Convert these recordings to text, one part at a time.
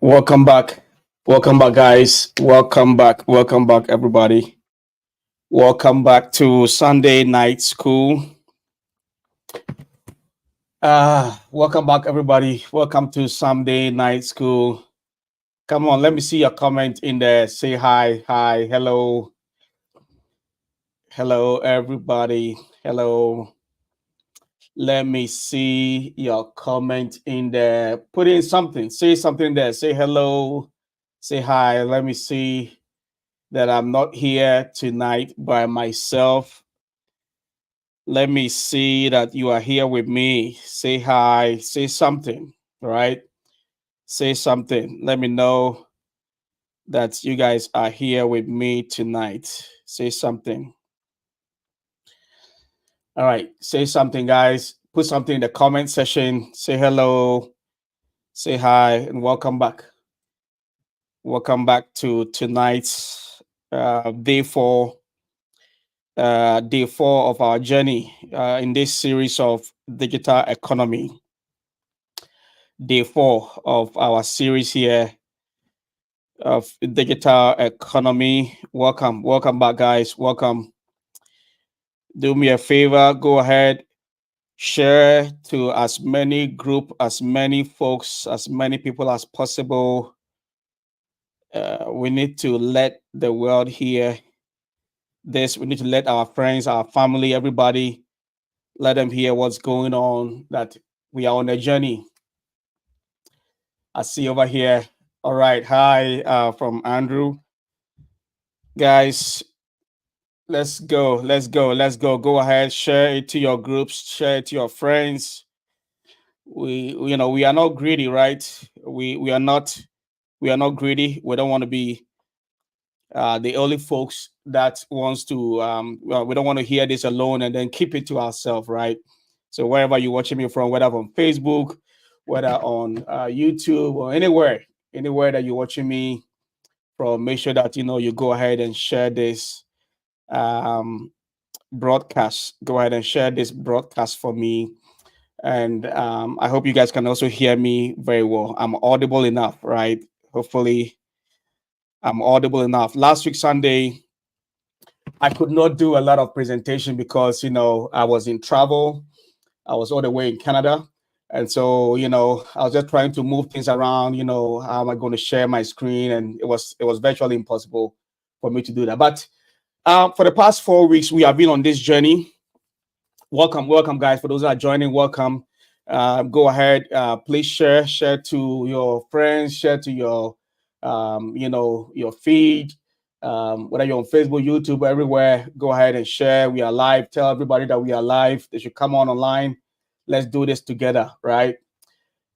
Welcome back. Welcome back, guys. Welcome back. Welcome back, everybody. Welcome back to Sunday Night School. Welcome back, everybody. Welcome to Sunday Night School. Come on, let me see your comment in there. Say hi, hi, hello, hello, everybody. Hello. Let me see your comment in there. Put in something. Say something there. Say hello. Say hi. Let me see that I'm not here tonight by myself. Let me see that you are here with me. Say hi, say something, right? Say something. Let me know that you guys are here with me tonight. Say something. All right, say something, guys. Put something in the comment section. Say hello, say hi, and welcome back. Welcome back to tonight's day four of our journey in this series of digital economy. Day four of our series here of digital economy. Welcome back, guys. Welcome. Do me a favor, go ahead, share to as many group, as many folks, as many people as possible. We need to let the world hear this. We need to let our friends, our family, everybody, let them hear what's going on, that we are on a journey. I see over here. All right. Hi from Andrew. Guys, let's go. Let's go. Let's go. Go ahead. Share it to your groups. Share it to your friends. We are not greedy, right? We are not. We are not greedy. We don't want to be the only folks that wants to. Well, we don't want to hear this alone and then keep it to ourselves, right? So wherever you're watching me from, whether on Facebook, whether on YouTube or anywhere that you're watching me from, make sure that you go ahead and share this um, broadcast. Go ahead and share this broadcast for me, and I hope you guys can also hear me very well. I'm audible enough, right? Hopefully, I'm audible enough. Last week Sunday, I could not do a lot of presentation because I was in travel. I was all the way in Canada. And so, I was just trying to move things around, how am I going to share my screen? And it was virtually impossible for me to do that. But for the past 4 weeks, we have been on this journey. Welcome, guys. For those that are joining, welcome. Go ahead, please share to your friends, share to your feed, whether you're on Facebook, YouTube, everywhere. Go ahead and share. We are live. Tell everybody that we are live. They should come online. Let's do this together, right?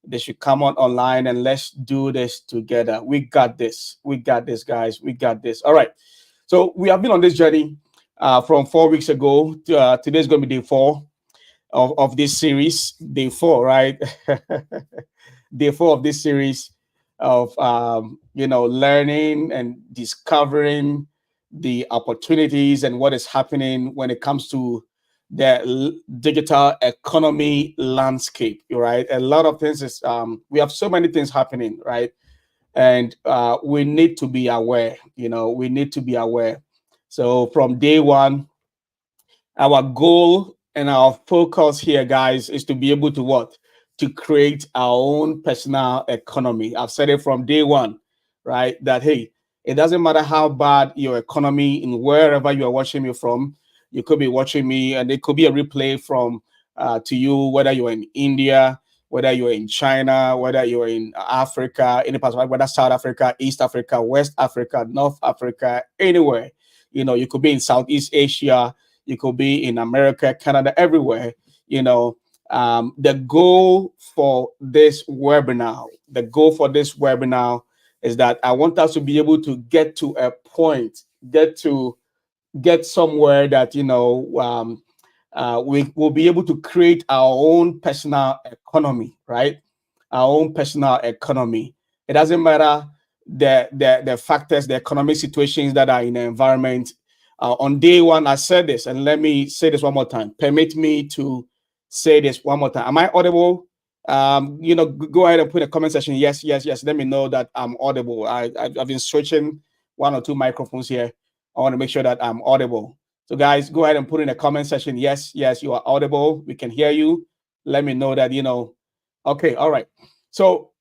They should come online and let's do this together. We got this. We got this, guys. We got this. All right. So we have been on this journey from 4 weeks ago. Today's going to be day four of this series. Day four, right? Day four of this series of learning and discovering the opportunities and what is happening when it comes to the digital economy landscape, right? A lot of things is we have so many things happening, right? And we need to be aware. We need to be aware. So from day one, our goal and our focus here, guys, is to be able to what? To create our own personal economy. I've said it from day one, right? That hey, it doesn't matter how bad your economy in wherever you are watching me from. You could be watching me, and it could be a replay from to you, whether you're in India, whether you're in China, whether you're in Africa, any part of whether South Africa, East Africa, West Africa, North Africa, anywhere. You could be in Southeast Asia, you could be in America, Canada, everywhere. The goal for this is that I want us to be able to get to a point, get somewhere that we will be able to create our own personal economy, right? Our own personal economy. It doesn't matter the factors, the economic situations that are in the environment. On day one, I said this, and let me say this one more time. Permit me to say this one more time. Am I audible? Go ahead and put a comment section. Yes, yes, yes. Let me know that I'm audible. I've been switching one or two microphones here. I want to make sure that I'm audible. So guys, go ahead and put in a comment section. Yes, yes, you are audible. We can hear you. Let me know that Okay, all right. So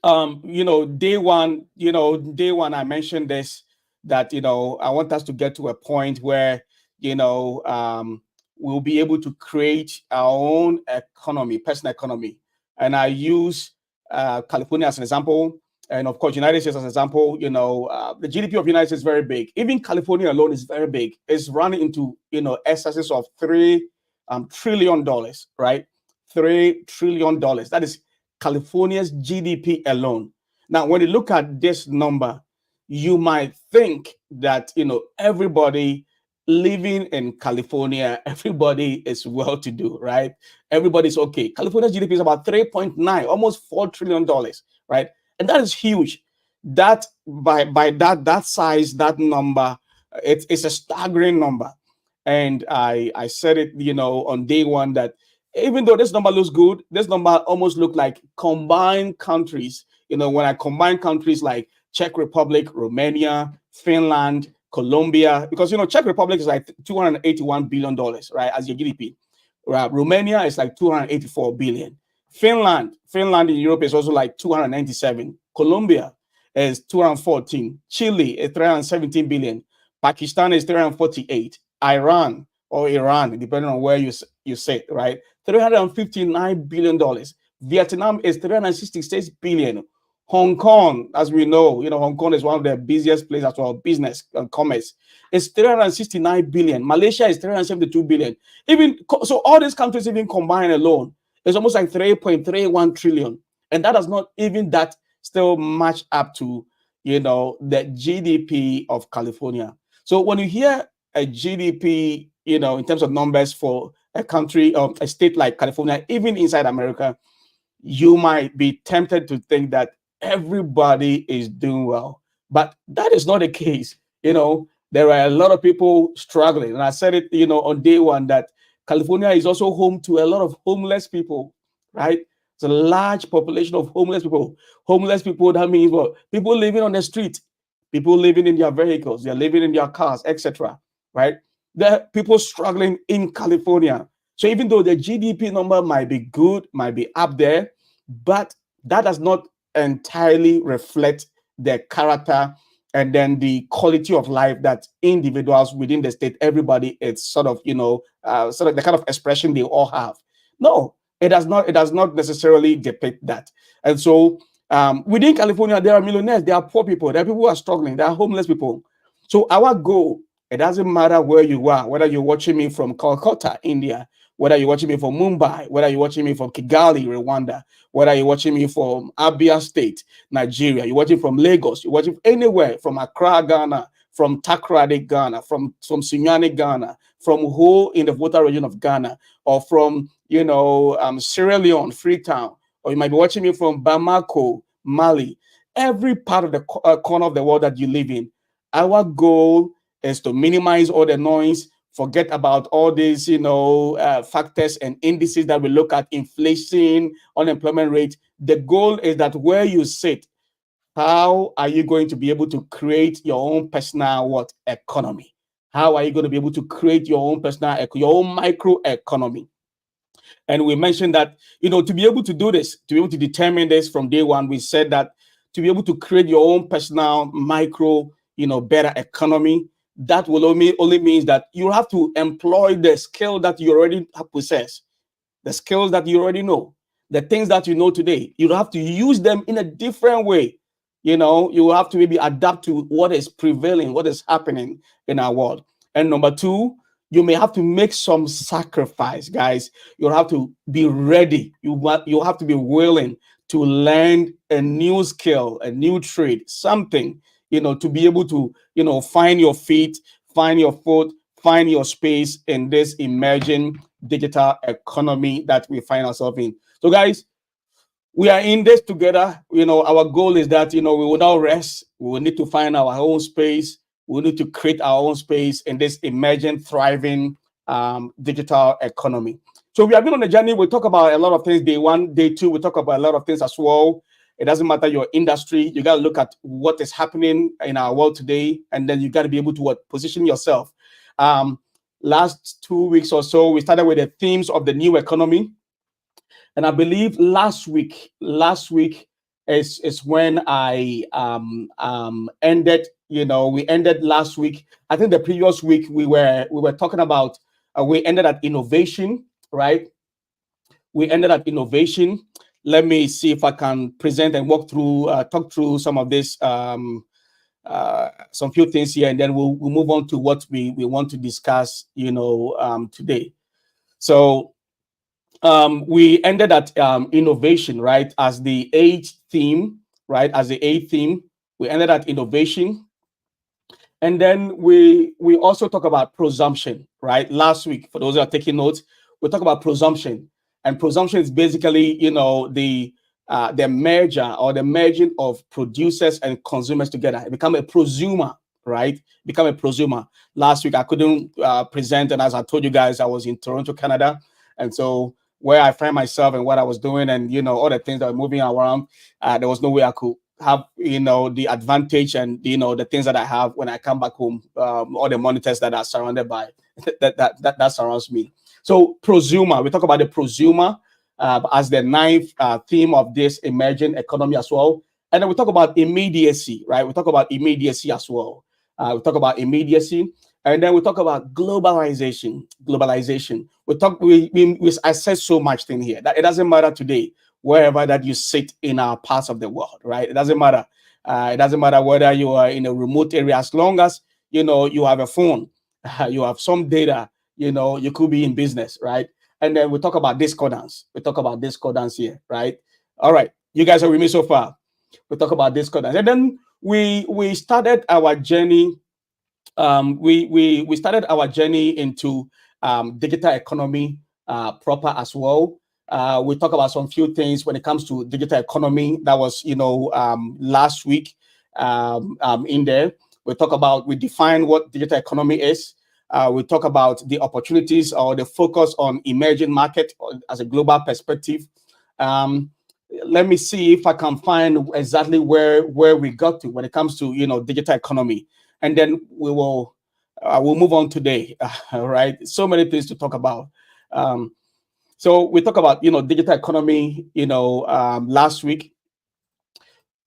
day one I mentioned this, that I want us to get to a point where you know we'll be able to create our own economy, personal economy. And I use California as an example, and of course United States as an example. The GDP of United States is very big. Even California alone is very big. It's running into excesses of $3 trillion, right? $3 trillion. That is California's GDP alone. Now, when you look at this number, you might think that everybody living in California, everybody is well to do, right? Everybody's okay. California's GDP is about 3.9, almost $4 trillion, right? And that is huge. That by that size, that number, it's a staggering number. And I said it, on day one, that even though this number looks good, this number almost look like combined countries. When I combine countries like Czech Republic, Romania, Finland, Colombia, because Czech Republic is like $281 billion, right, as your GDP. Right? Romania is like 284 billion. Finland in Europe is also like 297. Colombia is 214. Chile is 317 billion. Pakistan is 348. Iran or Iran, depending on where you sit, right? $359 billion. Vietnam is 366 billion. Hong Kong, as we know, Hong Kong is one of the busiest places for business and commerce. It's 369 billion. Malaysia is 372 billion. Even so, all these countries even combined alone, it's almost like 3.31 trillion. And that does not even that still match up to the GDP of California. So when you hear a GDP, in terms of numbers for a country or a state like California, even inside America, you might be tempted to think that everybody is doing well. But that is not the case. There are a lot of people struggling. And I said it, on day one, that California is also home to a lot of homeless people, right? It's a large population of homeless people. Homeless people, that means what? People living on the street, people living in their vehicles, they're living in their cars, etc. Right? There are people struggling in California. So even though the GDP number might be good, might be up there, but that does not entirely reflect the character and then the quality of life that individuals within the state, everybody, it's sort of sort of the kind of expression they all have. No, it does not. It does not necessarily depict that. And so within California, there are millionaires, there are poor people, there are people who are struggling, there are homeless people. So our goal, it doesn't matter where you are, whether you're watching me from Calcutta, India, whether you're watching me from Mumbai, whether you're watching me from Kigali, Rwanda, whether you're watching me from Abia State, Nigeria, you're watching from Lagos, you're watching anywhere from Accra, Ghana, from Takoradi, Ghana, from Sunyani, Ghana, from Ho in the Volta region of Ghana, or from Sierra Leone, Freetown, or you might be watching me from Bamako, Mali. Every part of the corner of the world that you live in, our goal is to minimize all the noise, forget about all these factors and indices that we look at: inflation, unemployment rate. The goal is that where you sit, how are you going to be able to create your own personal economy? How are you going to be able to create your own your own micro economy? And we mentioned that, to be able to do this, to be able to determine this from day one, we said that to be able to create your own personal micro, better economy, that will only means that you have to employ the skill that you already possess, the skills that you already know, the things that you know today. You have to use them in a different way. You have to maybe adapt to what is prevailing, what is happening in our world. And number two, you may have to make some sacrifice, guys. You have to be ready. You have to be willing to learn a new skill, a new trade, something, to be able to, find your feet, find your foot, find your space in this emerging digital economy that we find ourselves in. So, guys, we are in this together. Our goal is that we will not rest. We will need to find our own space. We need to create our own space in this emerging, thriving digital economy. So we have been on a journey. We talk about a lot of things. Day one, day two, we talk about a lot of things as well. It doesn't matter your industry. You got to look at what is happening in our world today, and then you got to be able to position yourself. Um, Last 2 weeks or so, we started with the themes of the new economy, and I believe last week is when I ended. We ended last week. I think the previous week we were talking about. We ended at innovation, right? We ended at innovation. Let me see if I can present and talk through some of this, some few things here, and then we'll move on to what we want to discuss, today. So we ended at innovation, right, as the eighth theme, right, as the eighth theme. We ended at innovation, and then we also talk about presumption, right? Last week, for those who are taking notes, we talk about presumption, and presumption is basically, the merger or the merging of producers and consumers together. It become a prosumer, right? Become a prosumer. Last week I couldn't present, and as I told you guys, I was in Toronto, Canada, and so where I find myself and what I was doing, and all the things that were moving around, there was no way I could have the advantage and the things that I have when I come back home, all the monitors that are surrounded by that surrounds me. So prosumer, we talk about the prosumer as the ninth theme of this emerging economy as well, and then we talk about immediacy, right? We talk about immediacy as well. We talk about immediacy, and then we talk about globalization. Globalization. I said so much thing here that it doesn't matter today wherever that you sit in our parts of the world, right? It doesn't matter. It doesn't matter whether you are in a remote area, as long as you have a phone, you have some data, you could be in business, right? And then we talk about discordance. We talk about discordance here, right? All right, you guys are with me so far. We talk about discordance, and then we started our journey. We started our journey into digital economy proper as well. We talk about some few things when it comes to digital economy. That was, last week in there. We define what digital economy is. We talk about the opportunities or the focus on emerging market as a global perspective. Um, Let me see if I can find exactly where we got to when it comes to digital economy, and then we'll move on today. All right, so many things to talk about. Um, so we talk about digital economy. Last week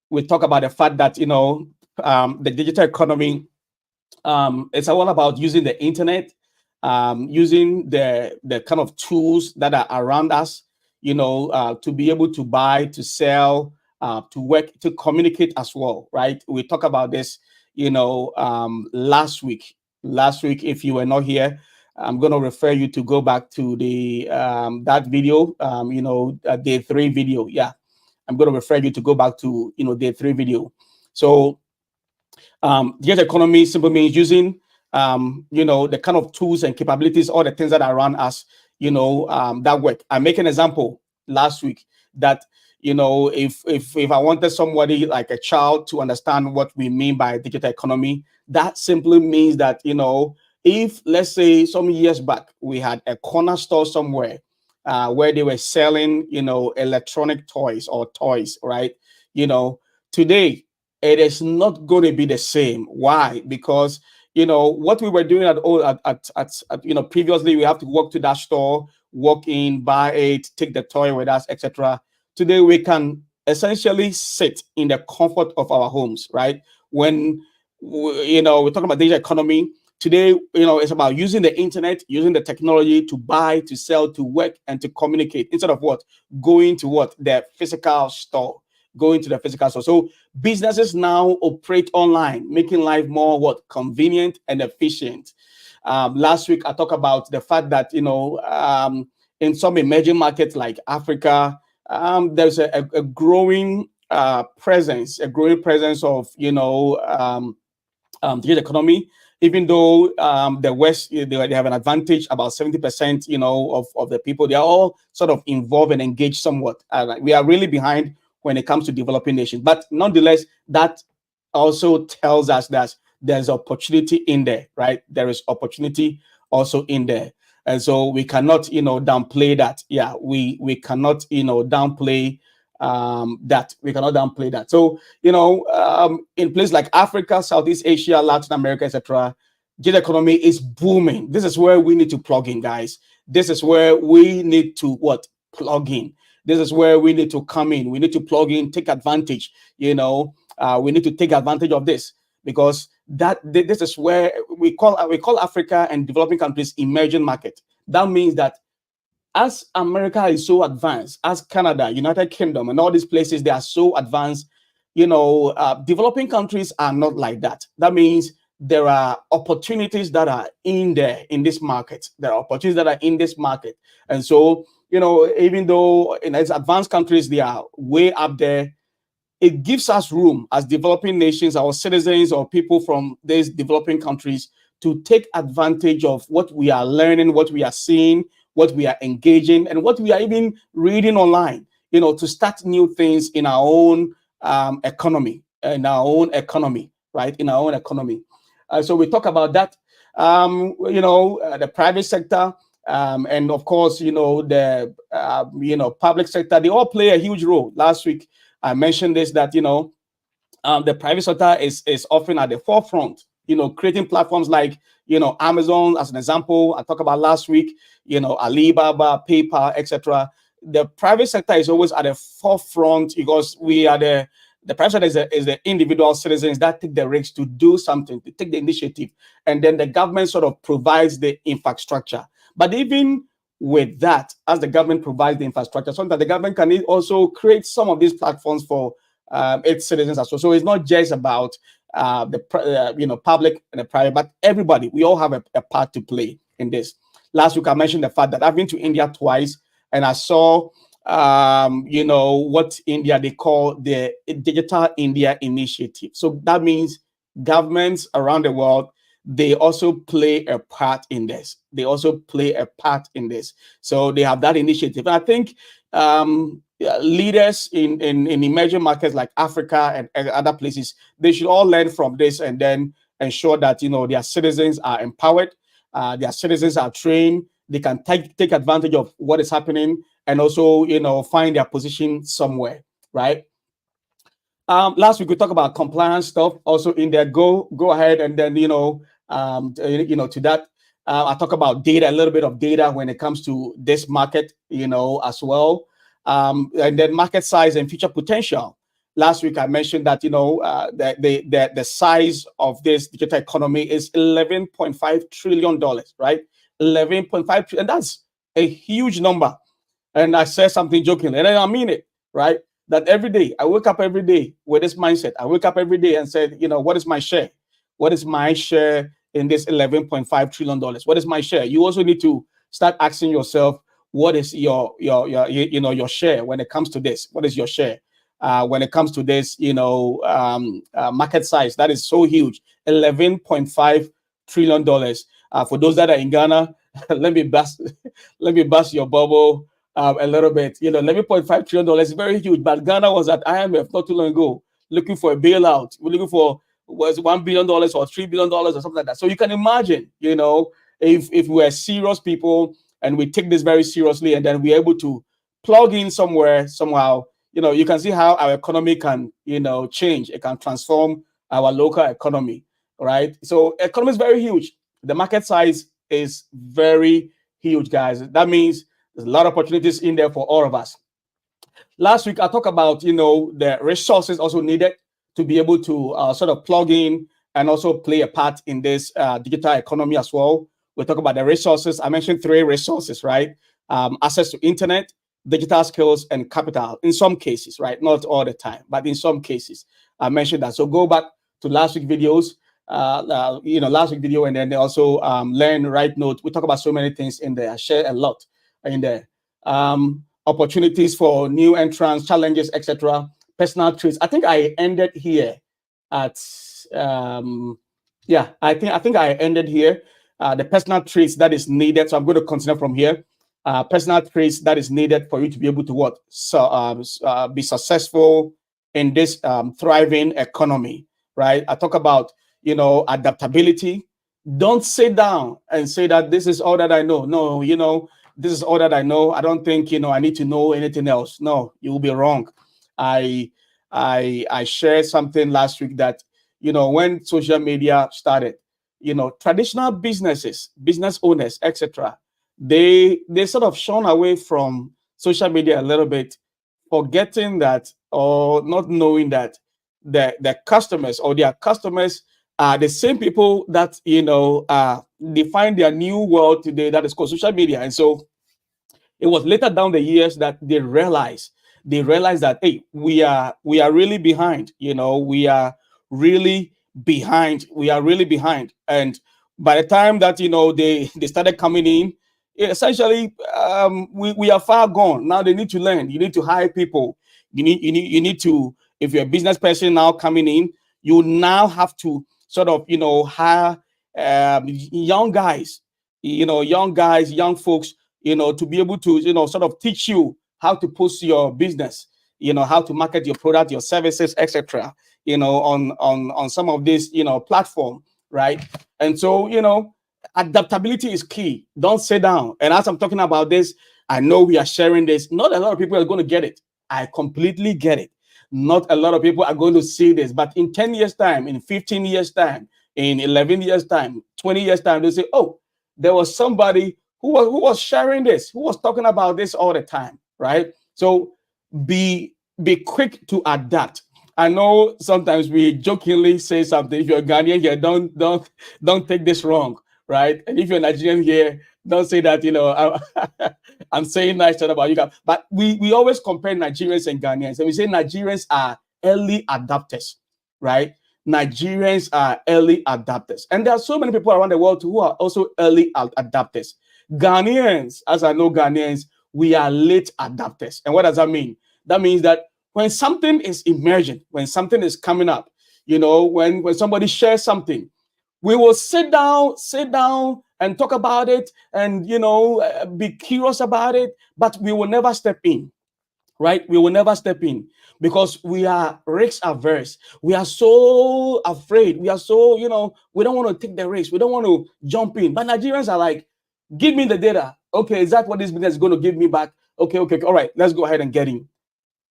we talk about the fact that the digital economy, it's all about using the internet, using the kind of tools that are around us, to be able to buy, to sell, to work, to communicate as well, right? We talk about this, last week. Last week, if you were not here, I'm going to refer you to go back to the that video, day three video. Yeah, I'm going to refer you to go back to day three video. So digital economy simply means using, the kind of tools and capabilities, all the things that are around us, that work. I make an example last week that, if I wanted somebody like a child to understand what we mean by digital economy, that simply means that, if let's say some years back we had a corner store somewhere where they were selling, electronic toys or toys, right? Today it is not going to be the same. Why? Because what we were doing previously, we have to walk to that store, walk in, buy it, take the toy with us, etc. Today we can essentially sit in the comfort of our homes, right? When we're talking about digital economy today, it's about using the internet, using the technology to buy, to sell, to work, and to communicate instead of what going to the physical store, going to the physical store. So businesses now operate online, making life more convenient and efficient. Last week I talked about the fact that in some emerging markets like Africa, there's a growing presence, of digital economy. Even though the West, they have an advantage, about 70%, of the people, they are all sort of involved and engaged somewhat. We are really behind when it comes to developing nations. But nonetheless, that also tells us that there's opportunity in there, right? There is opportunity also in there. And so we cannot, downplay that. Yeah, we cannot, downplay that. We cannot downplay that. So, in places like Africa, Southeast Asia, Latin America, etc., gig economy is booming. This is where we need to plug in, guys. This is where we need to what? Plug in. This is where we need to come in. We need to plug in, take advantage. We need to take advantage of this, because this is where we call Africa and developing countries emerging market. That means that as America is so advanced, as Canada, United Kingdom, and all these places, they are so advanced. Developing countries are not like that. That means there are opportunities that are in there in this market. There are opportunities that are in this market, and so even though in these advanced countries they are way up there, it gives us room as developing nations, our citizens or people from these developing countries, to take advantage of what we are learning, what we are seeing, what we are engaging, and what we are even reading online, to start new things in our own economy, right? In our own economy. So we talk about that, the private sector, and of course, the public sector. They all play a huge role. Last week, I mentioned this, that the private sector is often at the forefront. Creating platforms like Amazon, as an example. I talked about last week. Alibaba, PayPal, etc. The private sector is always at the forefront, because we are the private sector is the individual citizens that take the risks to do something, to take the initiative, and then the government sort of provides the infrastructure. But even with that, as the government provides the infrastructure, sometimes the government can also create some of these platforms for its citizens as well. So it's not just about the public and the private, but everybody. We all have a part to play in this. Last week I mentioned the fact that I've been to India twice, and I saw what India they call the Digital India Initiative. So that means governments around the world, they also play a part in this. They also play a part in this. So they have that initiative. And I think leaders in emerging markets like Africa and other places, they should all learn from this, and then ensure that their citizens are empowered, their citizens are trained, they can take advantage of what is happening, and also find their position somewhere, right? Last week we talked about compliance stuff also in there. Go ahead, and then to that. I talk about data, a little bit of data when it comes to this market, as well, and then market size and future potential. Last week I mentioned that the size of this digital economy is $11.5 trillion, right? 11.5 trillion, and that's a huge number. And I said something jokingly, and I mean it, right? That every day, I wake up every day with this mindset. I wake up every day and said, what is my share? What is my share in this $11.5 trillion? What is my share? You also need to start asking yourself, what is your share when it comes to this? What is your share when it comes to this? Market size that is so huge, $11.5 trillion. For those that are in Ghana, let me bust your bubble a little bit. $11.5 trillion is very huge, but Ghana was at IMF not too long ago looking for a bailout. We're looking for was $1 billion or $3 billion or something like that. So you can imagine, if we're serious people and we take this very seriously, and then we're able to plug in somewhere, somehow, you can see how our economy can, change. It can transform our local economy, right? So economy is very huge. The market size is very huge, guys. That means there's a lot of opportunities in there for all of us. Last week, I talked about, the resources also needed to be able to sort of plug in and also play a part in this digital economy as well. We talk about the resources. I mentioned 3 resources, right? Access to internet, digital skills, and capital in some cases, right? Not all the time, but in some cases, I mentioned that. So go back to last week videos, last week video, and then also learn, write notes. We talk about so many things in there. I share a lot in there. Opportunities for new entrants, challenges, etc. Personal traits. I think I ended here at I think I ended here. The personal traits that is needed. So I'm going to continue from here. Personal traits that is needed for you to be able to what? So be successful in this thriving economy, right? I talk about adaptability, Don't sit down and say that this is all that I know. No, this is all that I know. I don't think I need to know anything else. No, you will be wrong. I i i shared something last week that when social media started, traditional business owners, etc., they sort of shone away from social media a little bit, forgetting that, or not knowing that the customers, or their customers, are the same people that define their new world today, that is called social media. And so it was later down the years that they realized that, hey, we are really behind. We are really behind. And by the time that they started coming in, essentially, we are far gone. Now they need to learn. You need to hire people. You need to, if you're a business person now coming in, you now have to sort of hire young guys, young folks, to be able to, sort of teach you how to post your business, how to market your product, your services, etc. On some of these, platform, right? And so, adaptability is key. Don't sit down. And as I'm talking about this, I know we are sharing this. Not a lot of people are going to get it. I completely get it. Not a lot of people are going to see this, but in 10 years' time, in 15 years' time, in 11 years' time, 20 years' time, they'll say, oh, there was somebody who was sharing this, who was talking about this all the time, right? So be quick to adapt. I know sometimes we jokingly say something. If you're a Ghanaian here, don't take this wrong, right? And if you're a Nigerian here, don't say that I'm saying nice stuff about you guys. But we always compare Nigerians and Ghanaians, and we say Nigerians are early adapters, right? Nigerians are early adapters. And there are so many people around the world who are also early adapters. Ghanaians, as I know Ghanaians, we are late adapters. And what does that mean? That means that when something is emerging, when something is coming up, when somebody shares something, we will sit down and talk about it, and be curious about it, but we will never step in, right? We will never step in because we are risk averse. We are so afraid. We are so, we don't want to take the risk. We don't want to jump in. But Nigerians are like, give me the data. Okay, is that what this business is going to give me back? Okay, okay, all right, let's go ahead and get in.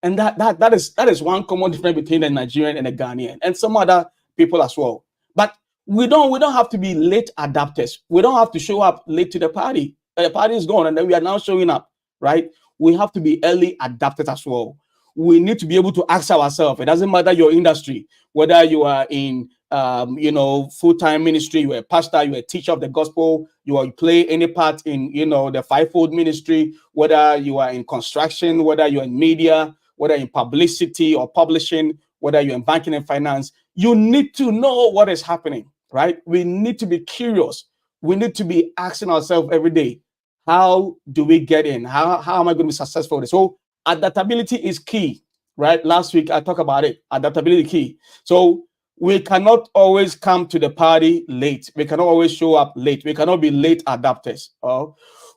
And that is one common difference between the Nigerian and the Ghanaian and some other people as well. But we don't have to be late adapters. We don't have to show up late to the party. The party is gone, and then we are now showing up, right? We have to be early adapters as well. We need to be able to ask ourselves. It doesn't matter your industry, whether you are in full-time ministry, you're a pastor, you're a teacher of the gospel, you play any part in the fivefold ministry, whether you are in construction, whether you're in media, whether in publicity or publishing, whether you're in banking and finance, you need to know what is happening, right? We need to be curious. We need to be asking ourselves every day, how do we get in? How am I going to be successful? So adaptability is key, right? Last week I talked about it. Adaptability key. So we cannot always come to the party late. We cannot always show up late. We cannot be late adapters.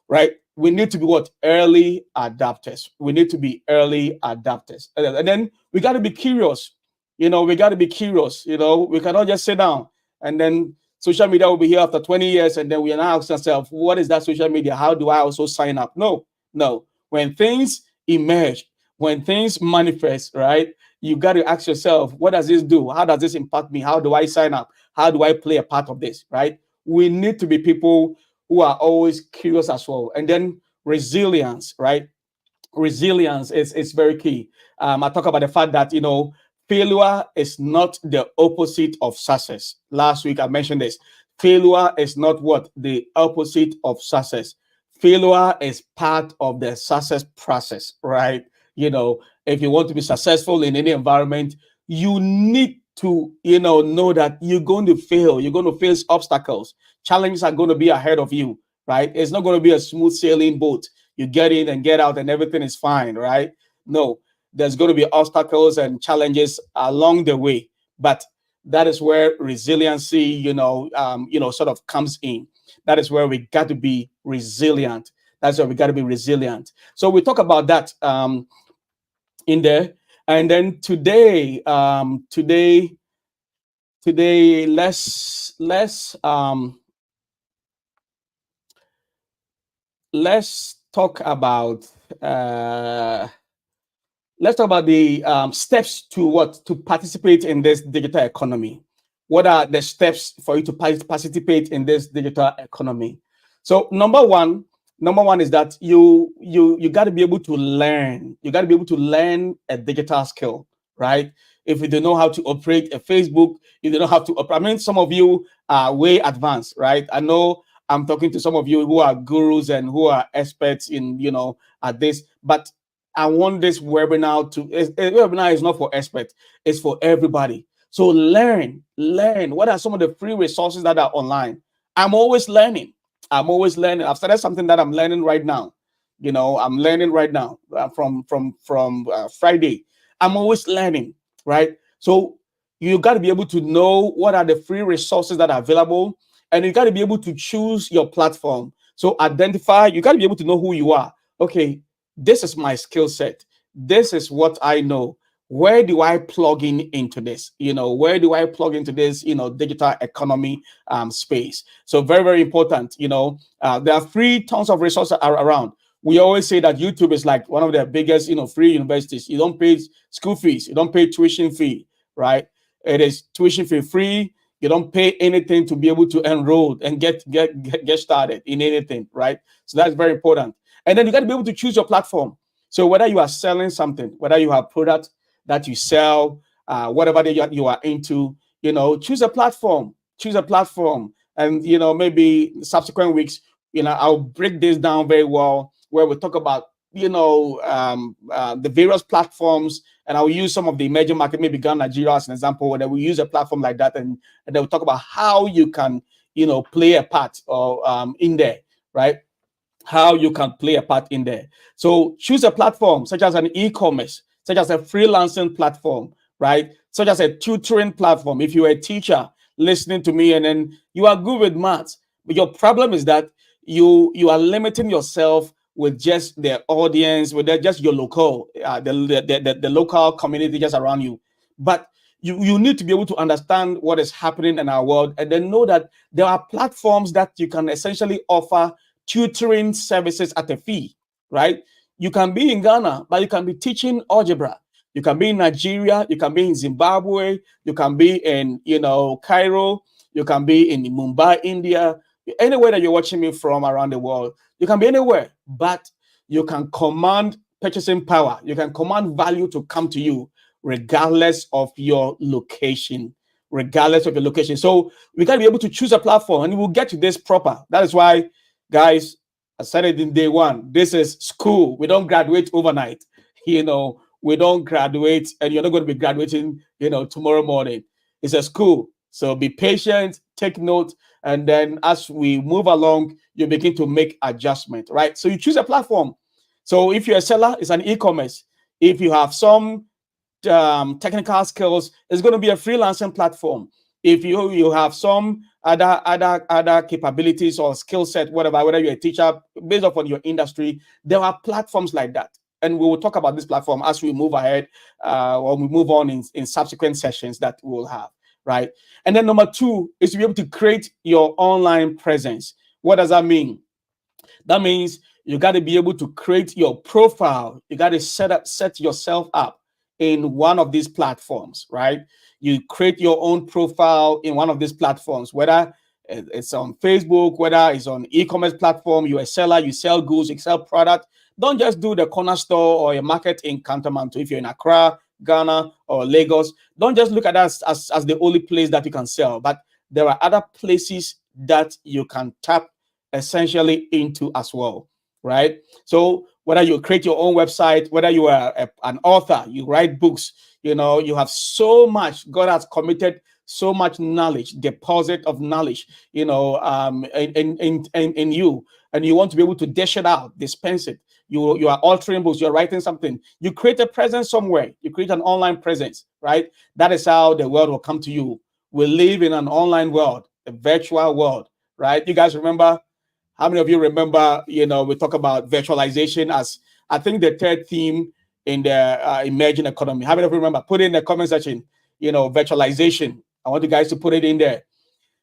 Right? We need to be what? Early adapters. We need to be early adapters. And then we got to be curious. We got to be curious. We cannot just sit down and then social media will be here after 20 years and then we are now asking ourselves, what is that social media? How do I also sign up? No, no. When things emerge, when things manifest, right? You got to ask yourself, what does this do? How does this impact me? How do I sign up? How do I play a part of this, right? We need to be people who are always curious as well. And then resilience, right? Resilience is very key. I talk about the fact that failure is not the opposite of success. Last week I mentioned this. Failure is not what the opposite of success. Failure is part of the success process, right? If you want to be successful in any environment, you need to know that you're going to fail. You're going to face obstacles. Challenges are going to be ahead of you, right? It's not going to be a smooth sailing boat. You get in and get out and everything is fine, right? No, there's going to be obstacles and challenges along the way. But that is where resiliency, sort of comes in. That is where we got to be resilient. That's where we got to be resilient. So we talk about that in there. And then today, let's let's talk about uh, let's talk about the steps to what to participate in this digital economy. What are the steps for you to participate in this digital economy? So number one is that you got to be able to learn. You got to be able to learn a digital skill, right? If you don't know how to operate a Facebook, you don't know how to operate. I mean, some of you are way advanced, right? I know I'm talking to some of you who are gurus and who are experts in at this, but I want this webinar to webinar is not for experts, it's for everybody. So learn. What are some of the free resources that are online? I'm always learning. I'm always learning. I've started something that I'm learning right now. I'm learning right now from Friday. I'm always learning, right? So you got to be able to know what are the free resources that are available, and you got to be able to choose your platform. So identify. You got to be able to know who you are. Okay, this is my skill set. This is what I know. Where do I plug in into this? Where do I plug into this digital economy space? So very, very important. There are free tons of resources around. We always say that YouTube is like one of the biggest free universities. You don't pay school fees, you don't pay tuition fee, right? It is tuition fee free. You don't pay anything to be able to enroll and get started in anything, right? So that's very important. And then you got to be able to choose your platform. So whether you are selling something, whether you have product that you sell, whatever you are into, choose a platform. Choose a platform, and maybe subsequent weeks, I'll break this down very well, where we talk about the various platforms, and I'll use some of the emerging market, maybe Ghana, Nigeria as an example, where we use a platform like that, and then we'll talk about how you can play a part or in there, right? How you can play a part in there. So choose a platform such as an e-commerce, such as a freelancing platform, right? Such as a tutoring platform. If you're a teacher listening to me and then you are good with maths, but your problem is that you are limiting yourself with just the audience, with just your local, the local community just around you. But you need to be able to understand what is happening in our world, and then know that there are platforms that you can essentially offer tutoring services at a fee, right? You can be in Ghana, but you can be teaching algebra. You can be in Nigeria, you can be in Zimbabwe, you can be in, Cairo, you can be in Mumbai, India, anywhere that you're watching me from around the world. You can be anywhere, but you can command purchasing power. You can command value to come to you regardless of your location. Regardless of your location. So we got to be able to choose a platform, and we'll get to this proper. That is why, guys, I said it in day one. This is school. We don't graduate overnight. We don't graduate, and you're not going to be graduating, tomorrow morning. It's a school. So be patient, take note, and then as we move along, you begin to make adjustment, right? So you choose a platform. So if you're a seller, it's an e-commerce. If you have some technical skills, it's going to be a freelancing platform. If you have some other capabilities or skill set, whatever, whether you're a teacher, based off on your industry, there are platforms like that. And we will talk about this platform as we move ahead, or we move on in subsequent sessions that we'll have, right? And then number two is to be able to create your online presence. What does that mean? That means you got to be able to create your profile. You got to set yourself up in one of these platforms, right? You create your own profile in one of these platforms, whether it's on Facebook, whether it's on e-commerce platform, you're a seller, you sell goods, you sell product. Don't just do the corner store or a market in Cantonment. If you're in Accra, Ghana, or Lagos, don't just look at that as the only place that you can sell. But there are other places that you can tap essentially into as well, right? So whether you create your own website, whether you are an author, you write books, you have so much. God has committed so much knowledge, deposit of knowledge, in you, and you want to be able to dish it out, dispense it. You are altering books, you're writing something. You create a presence somewhere. You create an online presence, right? That is how the world will come to you. We live in an online world, a virtual world, right? You guys remember? How many of you remember, we talk about virtualization as, I think, the third theme in the emerging economy? How many of you remember? Put it in the comment section, virtualization. I want you guys to put it in there.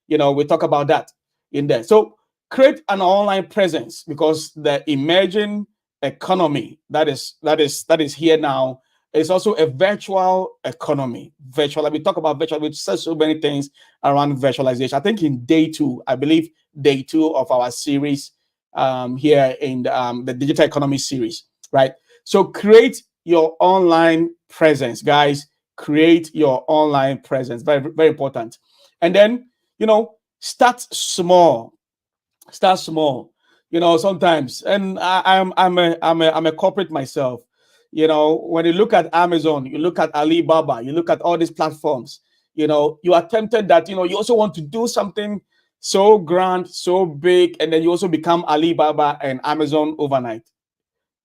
We talk about that in there. So Create an online presence, because the emerging economy that is here now is also a virtual economy. Virtual, like we talk about virtual, we said so many things around virtualization. I think in day two, I believe day two of our series here in the digital economy series, right? So create your online presence, guys. Create your online presence. Very, very important. And then, start small. Start small. Sometimes, and I'm a corporate myself. When you look at Amazon, you look at Alibaba, you look at all these platforms, you are tempted that you also want to do something so grand, so big, and then you also become Alibaba and Amazon overnight.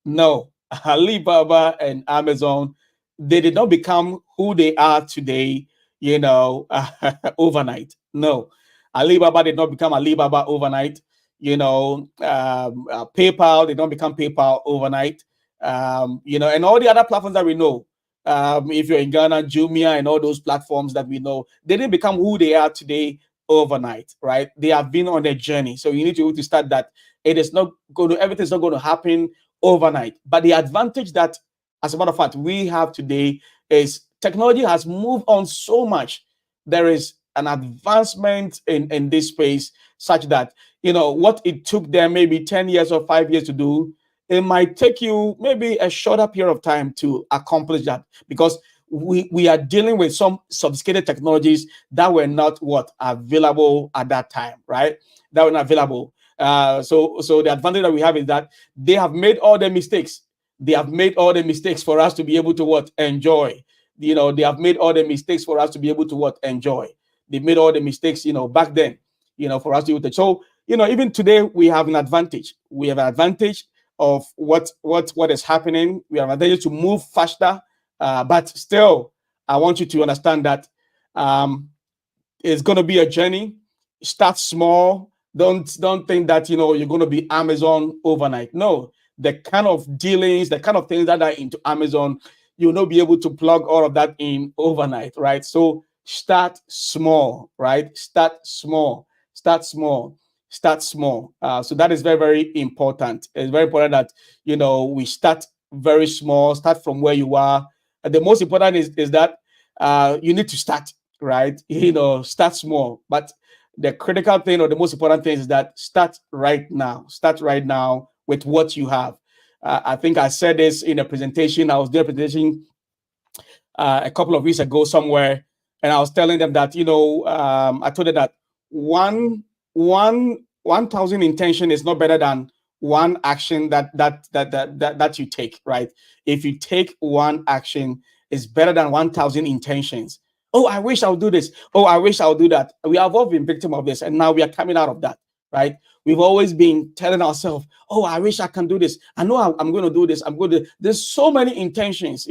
No, Alibaba and Amazon, they did not become who they are today, overnight. No, Alibaba did not become Alibaba overnight. PayPal did not become PayPal overnight. And all the other platforms that we know. If you're in Ghana, Jumia and all those platforms that we know, they didn't become who they are today overnight, right? They have been on a journey. So you need to start that it is not going to, everything's not going to happen overnight. But the advantage that, as a matter of fact, we have today is technology has moved on so much. There is an advancement in this space such that, what it took them maybe 10 years or 5 years to do, it might take you maybe a shorter period of time to accomplish that, because we are dealing with some sophisticated technologies that were not what available at that time, right? That were not available. So the advantage that we have is that they have made all the mistakes. They have made all the mistakes for us to be able to what enjoy. They have made all the mistakes for us to be able to what enjoy. They made all the mistakes, back then, for us to be able to. So, even today we have an advantage. We have an advantage of what is happening. We have an advantage to move faster. But still, I want you to understand that it's going to be a journey. Start small. Don't think that you're going to be Amazon overnight. No, the kind of dealings, the kind of things that are into Amazon, you'll not be able to plug all of that in overnight, right? So start small, right? Start small. Start small. Start small. So that is very, very important. It's very important that we start very small. Start from where you are. And the most important is that you need to start, right? Start small. But the critical thing, or the most important thing, is that start right now. Start right now with what you have. I think I said this in a presentation. I was doing a presentation a couple of weeks ago somewhere, and I was telling them that I told them that one thousand intention is not better than one action that you take. Right? If you take one action, it's better than 1,000 intentions. Oh, I wish I would do this. Oh, I wish I would do that. We have all been victim of this, and now we are coming out of that. Right? We've always been telling ourselves, "Oh, I wish I can do this. I know I'm going to do this. I'm going to." There's so many intentions.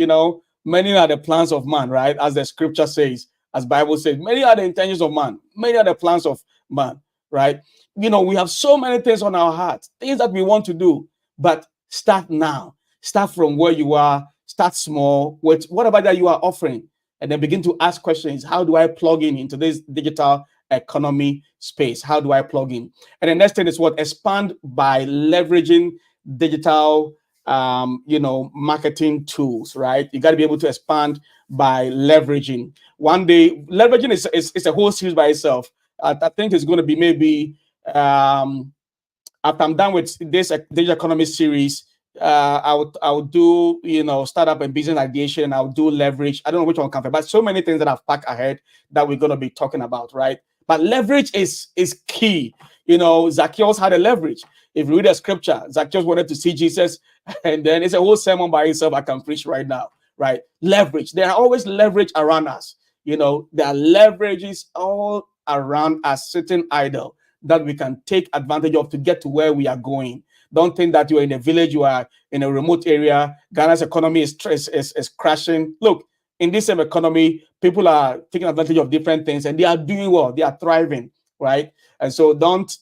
Many are the plans of man, right? As the scripture says, as Bible says, many are the intentions of man, many are the plans of man, right? We have so many things on our heart, things that we want to do, but start now. Start from where you are, start small with whatever that you are offering, and then begin to ask questions. How do I plug in into this digital economy space? How do I plug in? And the next thing is what? Expand by leveraging digital marketing tools, right? You got to be able to expand by leveraging. One day, leveraging is a whole series by itself. I think it's going to be maybe after I'm done with this digital economy series. I would do startup and business ideation. I'll do leverage. I don't know which one comes, but so many things that I've packed ahead that we're going to be talking about, right? But leverage is key. Zacchaeus had a leverage. If you read the scripture, Zacchaeus wanted to see Jesus, and then it's a whole sermon by itself I can preach right now, right? Leverage. There are always leverage around us. There are leverages all around us, sitting idle, that we can take advantage of to get to where we are going. Don't think that you're in a village, you are in a remote area. Ghana's economy is crashing. Look, in this same economy, people are taking advantage of different things, and they are doing well. They are thriving, right? And so don't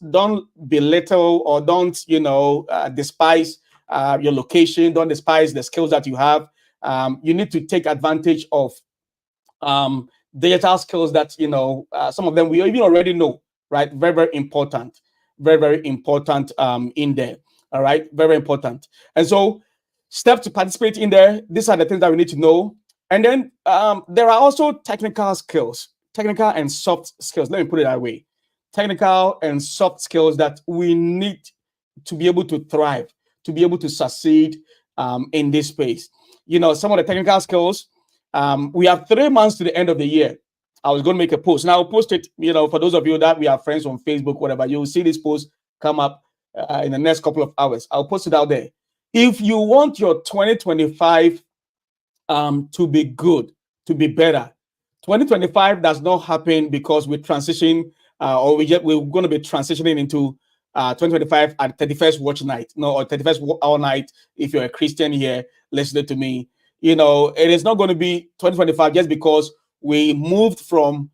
belittle, or don't despise your location. Don't despise the skills that you have. You need to take advantage of digital skills that some of them we even already know, right? Very, very important. very, very important in there. All right, very important. And so, steps to participate in there. These are the things that we need to know. And then there are also technical skills, technical and soft skills. Let me put it that way: technical and soft skills that we need to be able to thrive, to be able to succeed in this space. Some of the technical skills. We have 3 months to the end of the year. I was going to make a post. Now I'll post it. For those of you that we are friends on Facebook, whatever, you'll see this post come up in the next couple of hours. I'll post it out there. If you want your 2025 to be good, to be better, 2025 does not happen because we transition we're going to be transitioning into 2025 at 31st watch night, no, or 31st hour night. If you're a Christian here, listening to me, it is not going to be 2025 just because we moved from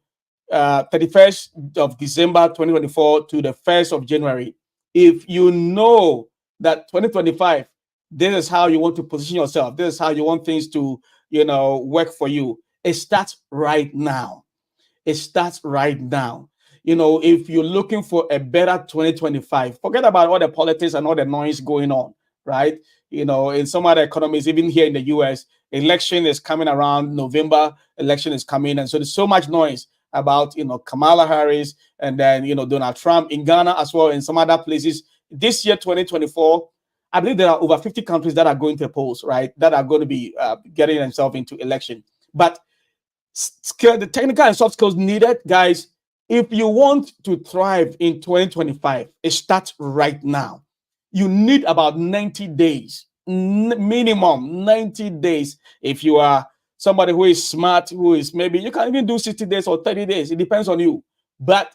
31st of December 2024 to the 1st of January. If you know that 2025, this is how you want to position yourself, this is how you want things to, work for you, it starts right now. It starts right now. If you're looking for a better 2025, forget about all the politics and all the noise going on, right? In some other economies, even here in the US, election is coming around November, election is coming. And so there's so much noise about, Kamala Harris and then, Donald Trump in Ghana as well, in some other places. This year, 2024, I believe there are over 50 countries that are going to polls, right? That are going to be getting themselves into election. But the technical and soft skills needed, guys, if you want to thrive in 2025, it starts right now. You need about 90 days, minimum 90 days. If you are somebody who is smart, who is maybe you can even do 60 days or 30 days, it depends on you. But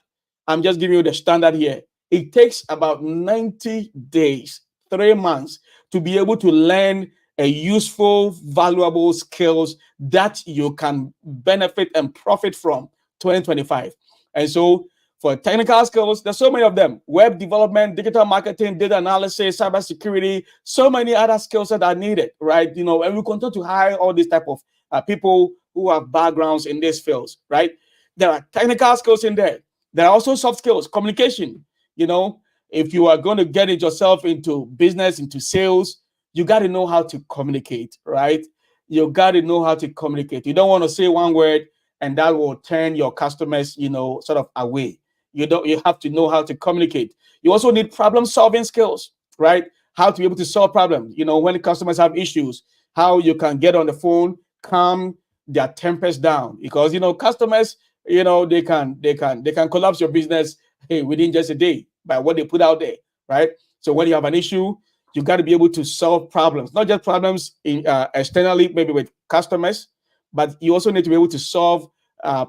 I'm just giving you the standard here. It takes about 90 days, 3 months, to be able to learn a useful, valuable skills that you can benefit and profit from 2025. And so for technical skills, there's so many of them: web development, digital marketing, data analysis, cybersecurity, so many other skills that are needed, right? And we continue to hire all these type of people who have backgrounds in these fields, right? There are technical skills in there. There are also soft skills, communication. If you are going to get yourself into business, into sales, you got to know how to communicate, right? You got to know how to communicate. You don't want to say one word and that will turn your customers, sort of away. You have to know how to communicate. You also need problem solving skills, right? How to be able to solve problems. When the customers have issues, how you can get on the phone, calm their tempers down, because customers, they can collapse your business within just a day by what they put out there, right? So when you have an issue, you got to be able to solve problems, not just problems externally, maybe with customers, but you also need to be able to solve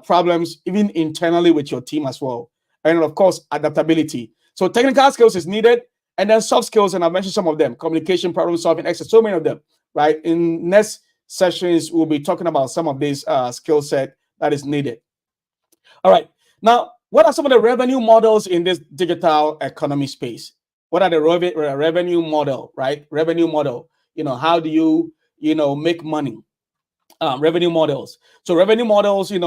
problems even internally with your team as well. And of course, adaptability. So technical skills is needed, and then soft skills, and I mentioned some of them: communication, problem solving, extra, so many of them, right? In next sessions, we'll be talking about some of these skill set that is needed. All right. Now, what are some of the revenue models in this digital economy space? What are the revenue model, right? Revenue model. How do you, make money? Revenue models. So revenue models, there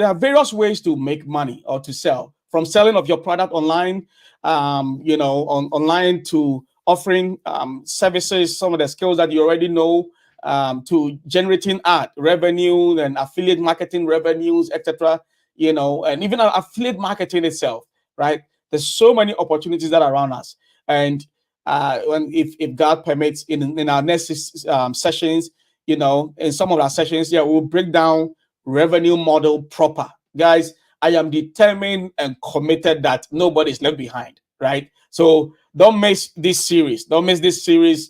are various ways to make money or to sell, from selling of your product online, online, to offering services, some of the skills that you already know, to generating ad revenue and affiliate marketing revenues, etc. And even affiliate marketing itself, right? There's so many opportunities that are around us. And if God permits, in our next sessions, in some of our sessions, yeah, we'll break down revenue model proper. Guys, I am determined and committed that nobody is left behind, right? So don't miss this series. Don't miss this series,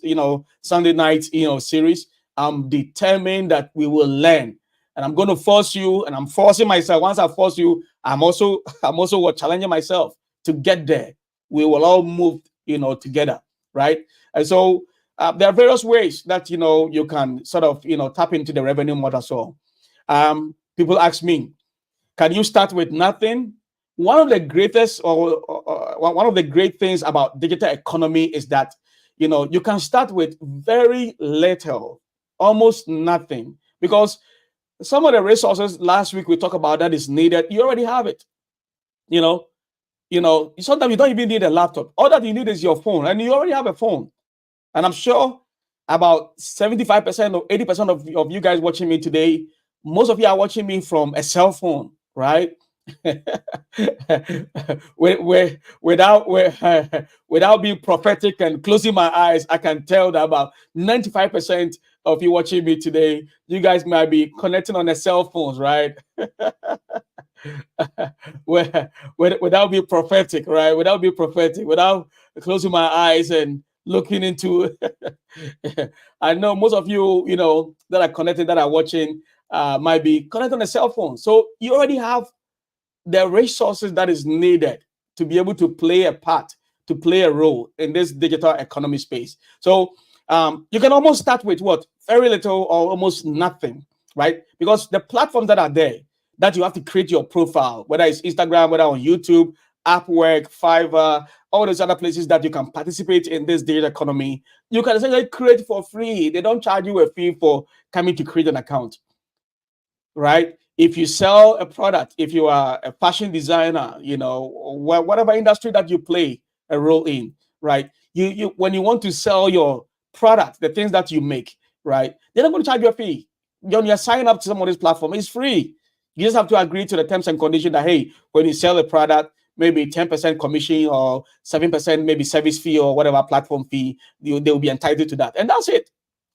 Sunday night, series. I'm determined that we will learn. And I'm going to force you, and I'm forcing myself. Once I force you, I'm also challenging myself to get there. We will all move, together, right? And so there are various ways that you can sort of tap into the revenue model. So people ask me, can you start with nothing? One of the greatest or one of the great things about digital economy is that you can start with very little, almost nothing, because some of the resources last week we talked about that is needed, you already have it. Sometimes you don't even need a laptop. All that you need is your phone, and you already have a phone. And I'm sure about 75% or 80% of you guys watching me today, most of you are watching me from a cell phone, right? Without without being prophetic and closing my eyes, I can tell that about 95% of you watching me today, you guys might be connecting on their cell phones, right? Without being prophetic, right? Without being prophetic, without closing my eyes and looking into. I know most of you, that are connected, that are watching, might be connected on a cell phone. So you already have the resources that is needed to be able to play a part, to play a role in this digital economy space. So you can almost start with what? Very little or almost nothing, right? Because the platforms that are there that you have to create your profile, whether it's Instagram, whether on YouTube, Upwork, Fiverr, all those other places that you can participate in this digital economy, you can essentially create for free. They don't charge you a fee for coming to create an account, right? If you sell a product, if you are a fashion designer, whatever industry that you play a role in, right? You when you want to sell your product, the things that you make, right? They're not going to charge you a fee. When you sign up to some of this platform, it's free. You just have to agree to the terms and conditions that, hey, when you sell a product, maybe 10% commission or 7% maybe service fee or whatever platform fee, they will be entitled to that. And that's it,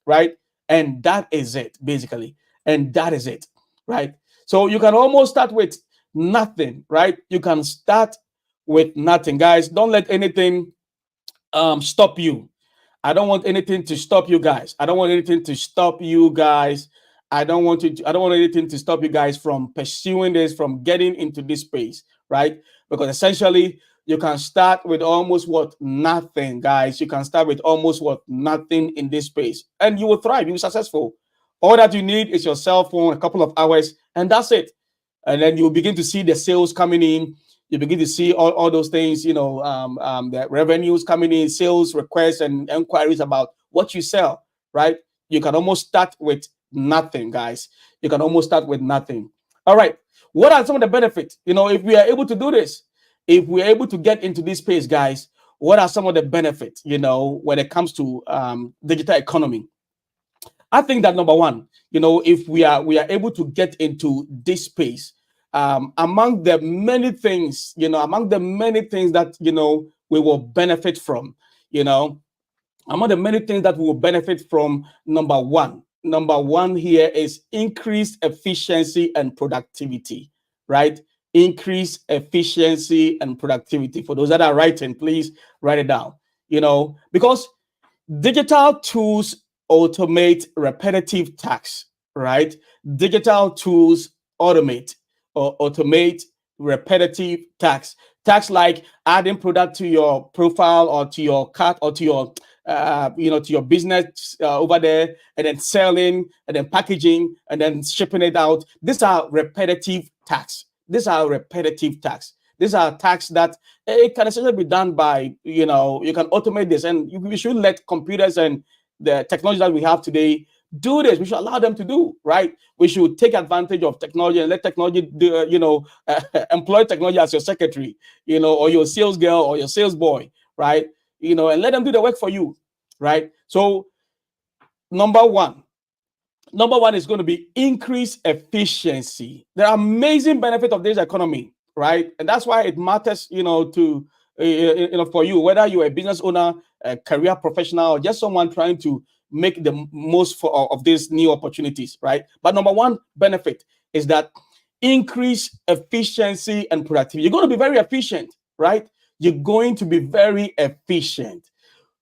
right? And that is it, basically. And that is it, right? So you can almost start with nothing, right? You can start with nothing. Guys, don't let anything stop you. I don't want anything to stop you guys. I don't want anything to stop you guys. I don't want anything to stop you guys from pursuing this, from getting into this space, right? Because essentially you can start with almost what? Nothing, guys. You can start with almost what? Nothing in this space. And you will thrive, you'll be successful. All that you need is your cell phone, a couple of hours, and that's it. And then you'll begin to see the sales coming in. You begin to see all those things, the revenues coming in, sales requests and inquiries about what you sell, right? You can almost start with nothing, guys. You can almost start with nothing. All right. What are some of the benefits? If we are able to do this, if we're able to get into this space, guys, what are some of the benefits, when it comes to digital economy? I think that number one, if we are able to get into this space, among the many things, that we will benefit from, among the many things that we will benefit from, number one here is increased efficiency and productivity, right? Increase efficiency and productivity. For those that are writing, please write it down. Because digital tools automate repetitive tasks, right? Digital tools automate repetitive tasks. Tasks like adding product to your profile or to your cart or to your to your business over there, and then selling and then packaging and then shipping it out. These are repetitive tasks. These are tasks that it can essentially be done by, you can automate this, and we should let computers and the technology that we have today do this. We should allow them to do, right? We should take advantage of technology and let technology do, employ technology as your secretary, or your sales girl or your sales boy, right? And let them do the work for you, right? So number one is going to be increased efficiency. The amazing benefit of this economy, right? And that's why it matters, for you, whether you're a business owner, a career professional, or just someone trying to make the most of these new opportunities, right? But number one benefit is that increase efficiency and productivity. You're going to be very efficient, right? You're going to be very efficient.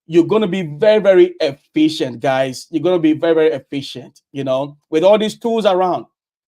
You're going to be very, very efficient, guys. You're going to be very, very efficient, with all these tools around.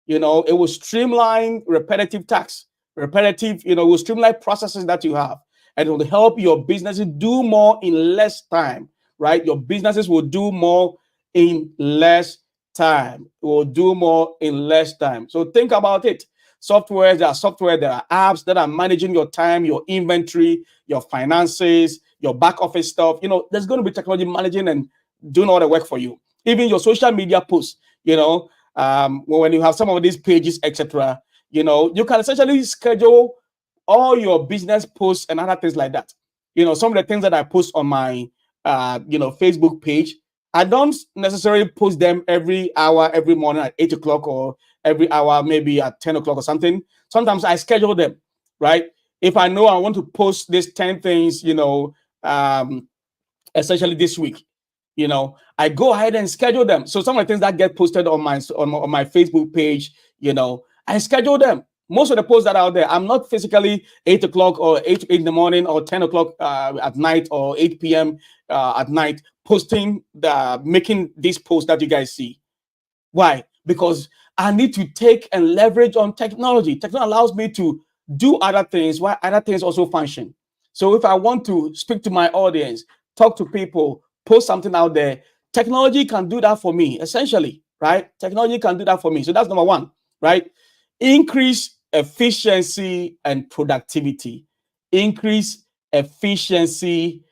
It will streamline repetitive tasks, it will streamline processes that you have, and it will help your businesses do more in less time, right? Your businesses will do more in less time. Will do more in less time. So think about it. There are apps that are managing your time, your inventory, your finances, your back office stuff. There's going to be technology managing and doing all the work for you. Even your social media posts, when you have some of these pages, etc., you can essentially schedule all your business posts and other things like that. Some of the things that I post on my Facebook page, I don't necessarily post them every hour, every morning at 8 o'clock, or every hour, maybe at 10 o'clock or something. Sometimes I schedule them, right? If I know I want to post these 10 things, um, essentially this week, I go ahead and schedule them. So some of the things that get posted on my Facebook page, I schedule them. Most of the posts that are out there, I'm not physically 8 o'clock or 8 in the morning or 10 o'clock at night or 8 p.m. At night posting making these posts that you guys see. Why? Because I need to take and leverage on technology. Technology allows me to do other things while other things also function. So if I want to speak to my audience, talk to people, post something out there, technology can do that for me, essentially, right? Technology can do that for me. So that's number one, right? Increase efficiency and productivity. Increase efficiency,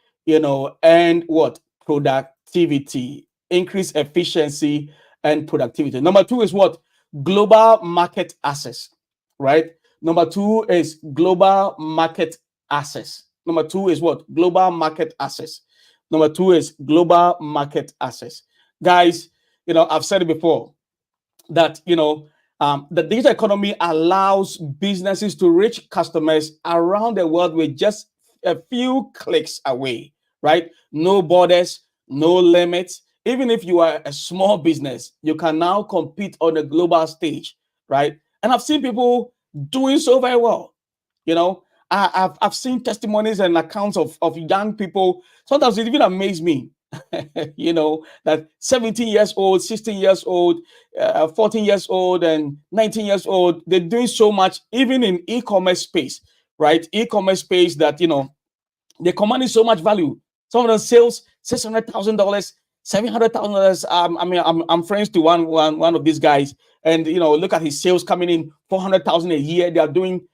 and what? Productivity. Increase efficiency and productivity. Number two is what? Global market access, right? Number two is global market access. Number two is what? Global market access. Number two is global market access. Guys, I've said it before that, the digital economy allows businesses to reach customers around the world with just a few clicks away, right? No borders, no limits. Even if you are a small business, you can now compete on a global stage, right? And I've seen people doing so very well. You know, I've seen testimonies and accounts of young people. Sometimes it even amazes me, that 17 years old, 16 years old, 14 years old, and 19 years old, they're doing so much, even in e-commerce space, right? E-commerce space that, they're commanding so much value. Some of the sales, $600,000, $700,000. I'm friends to one of these guys, and look at his sales coming in 400,000 a year. They are doing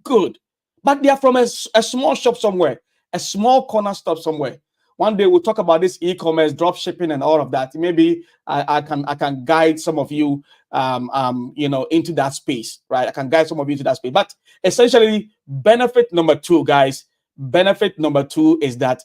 good, but they are from a small shop somewhere, a small corner store somewhere. One day we'll talk about this e-commerce, drop shipping, and all of that. Maybe I can guide some of you, into that space, right? I can guide some of you into that space. But essentially, benefit number two, guys. Benefit number two is that,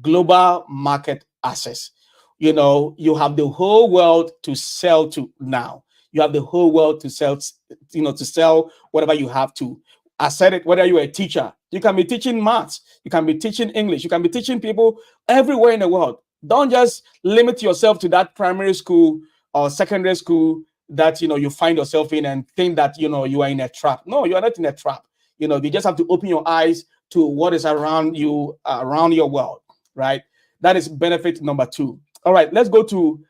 global market access. You have the whole world to sell to now. You have the whole world to sell, to sell whatever you have to. I said it, whether you're a teacher, you can be teaching maths, you can be teaching English, you can be teaching people everywhere in the world. Don't just limit yourself to that primary school or secondary school that you find yourself in and think that you are in a trap. No, you are not in a trap. You just have to open your eyes to what is around you, around your world, right? That is benefit number two. All right, let's go to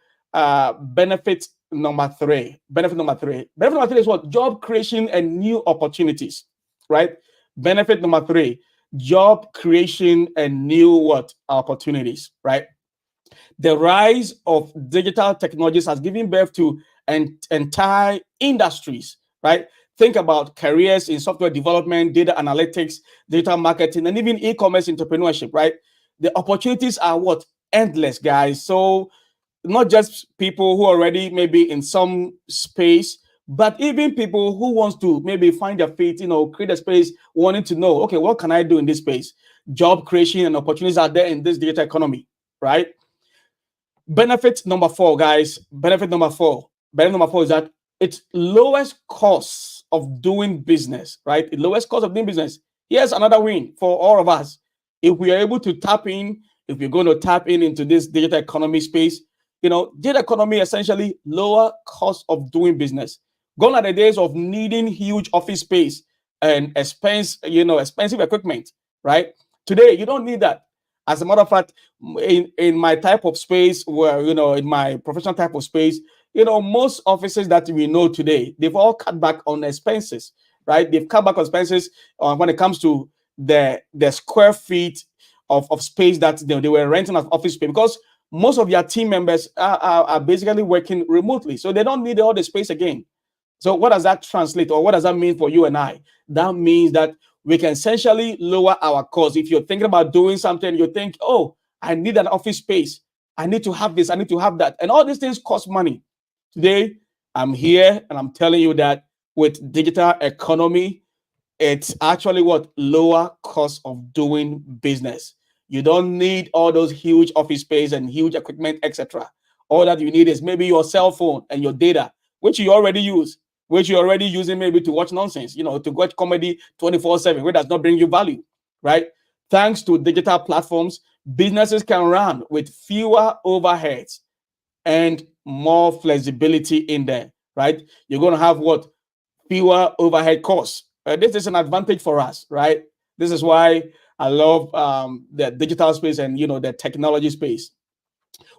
benefit number three. Benefit number three. Benefit number three is what? Job creation and new opportunities, right? Benefit number three, job creation and new what? Opportunities, right? The rise of digital technologies has given birth to entire industries, right? Think about careers in software development, data analytics, digital marketing, and even e-commerce entrepreneurship, right? The opportunities are what? Endless, guys. So not just people who are already maybe in some space, but even people who wants to maybe find their feet, create a space, wanting to know, okay, what can I do in this space? Job creation and opportunities are there in this digital economy, right? Benefit number four, guys. Benefit number four. Benefit number four is that it's lowest cost of doing business, right? The lowest cost of doing business. Here's another win for all of us. If we are able to tap in, if we're going to tap in into this digital economy space, digital economy essentially lower cost of doing business. Gone are the days of needing huge office space and expensive equipment, right? Today, you don't need that. As a matter of fact, in my type of space, where in my professional type of space, most offices that we know today, they've all cut back on expenses, right? They've cut back on expenses when it comes to the square feet of space that they were renting as office space, because most of their team members are basically working remotely, so they don't need all the space again. So what does that translate, or what does that mean for you and I? That means that we can essentially lower our costs. If you're thinking about doing something, you think, oh, I need an office space. I need to have this. I need to have that. And all these things cost money. Today, I'm here and I'm telling you that with digital economy, It's actually what lower cost of doing business. You don't need all those huge office space and huge equipment, etc. All that you need is maybe your cell phone and your data, which you already use, which you're already using maybe to watch nonsense, to watch comedy 24/7, which does not bring you value, right? Thanks to digital platforms, businesses can run with fewer overheads and more flexibility in there, right? You're going to have what? Fewer overhead costs. This is an advantage for us, right? This is why I love the digital space and the technology space.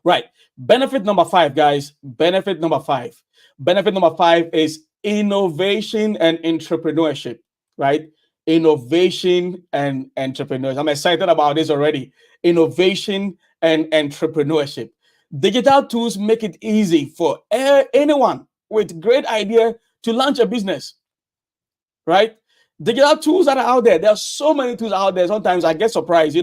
Right. Benefit number five, guys. Benefit number five. Benefit number five is innovation and entrepreneurship. Right. Innovation and entrepreneurship. I'm excited about this already. Innovation and entrepreneurship. Digital tools make it easy for anyone with great idea to launch a business, right? Digital tools that are out there. There are so many tools out there. Sometimes I get surprised,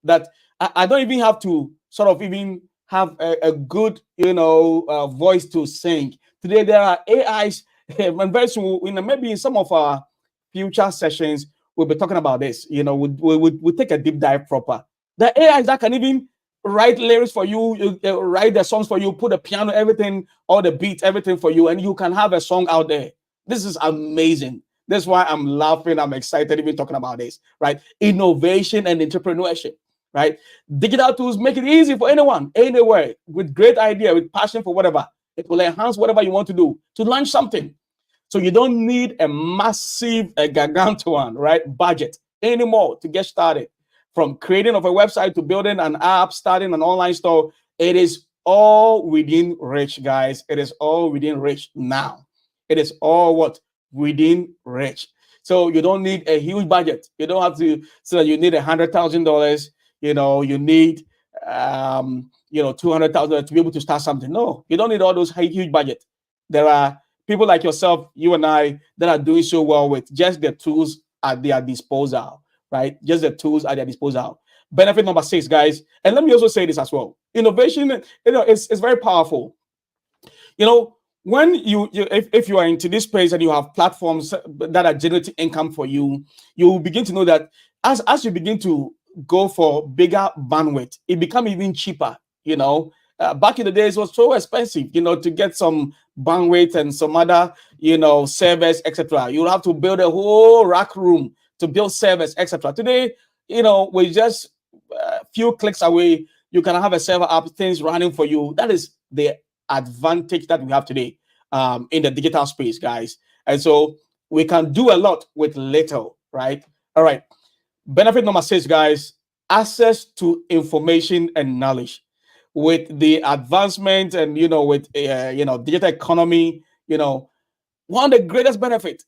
that I don't even have to sort of even have a good, voice to sing. Today there are AIs, and very soon, maybe in some of our future sessions, we'll be talking about this. We'll take a deep dive proper. The AIs that can even write lyrics for you, write the songs for you, put the piano, everything, all the beats, everything for you, and you can have a song out there. This is amazing. That's why I'm laughing. I'm excited even talking about this, right? Innovation and entrepreneurship, right? Digital tools make it easy for anyone, anywhere, with great idea, with passion for whatever. It will enhance whatever you want to do to launch something. So you don't need a massive, a gargantuan, right, budget anymore to get started. From creating of a website to building an app, starting an online store, it is all within reach, guys. It is all within reach now. It is all what? Within reach. So you don't need a huge budget. You don't have to so that you need $100,000. You need 200,000 to be able to start something. No, you don't need all those huge budget. There are people like yourself, you and I, that are doing so well with just the tools at their disposal, right? Just the tools at their disposal. Benefit number six, guys. And let me also say this as well. Innovation, it's very powerful. You know, when if you are into this space and you have platforms that are generating income for you, you will begin to know that as you begin to go for bigger bandwidth, it becomes even cheaper. Back in the days, it was so expensive, to get some bandwidth and some other, servers, etc. You'll have to build a whole rack room to build servers, etc. Today, with just a few clicks away, you can have a server app, things running for you. That is the advantage that we have today in the digital space, guys. And so we can do a lot with little, right? All right. Benefit number six, guys, access to information and knowledge. With the advancement and with digital economy, one of the greatest benefits,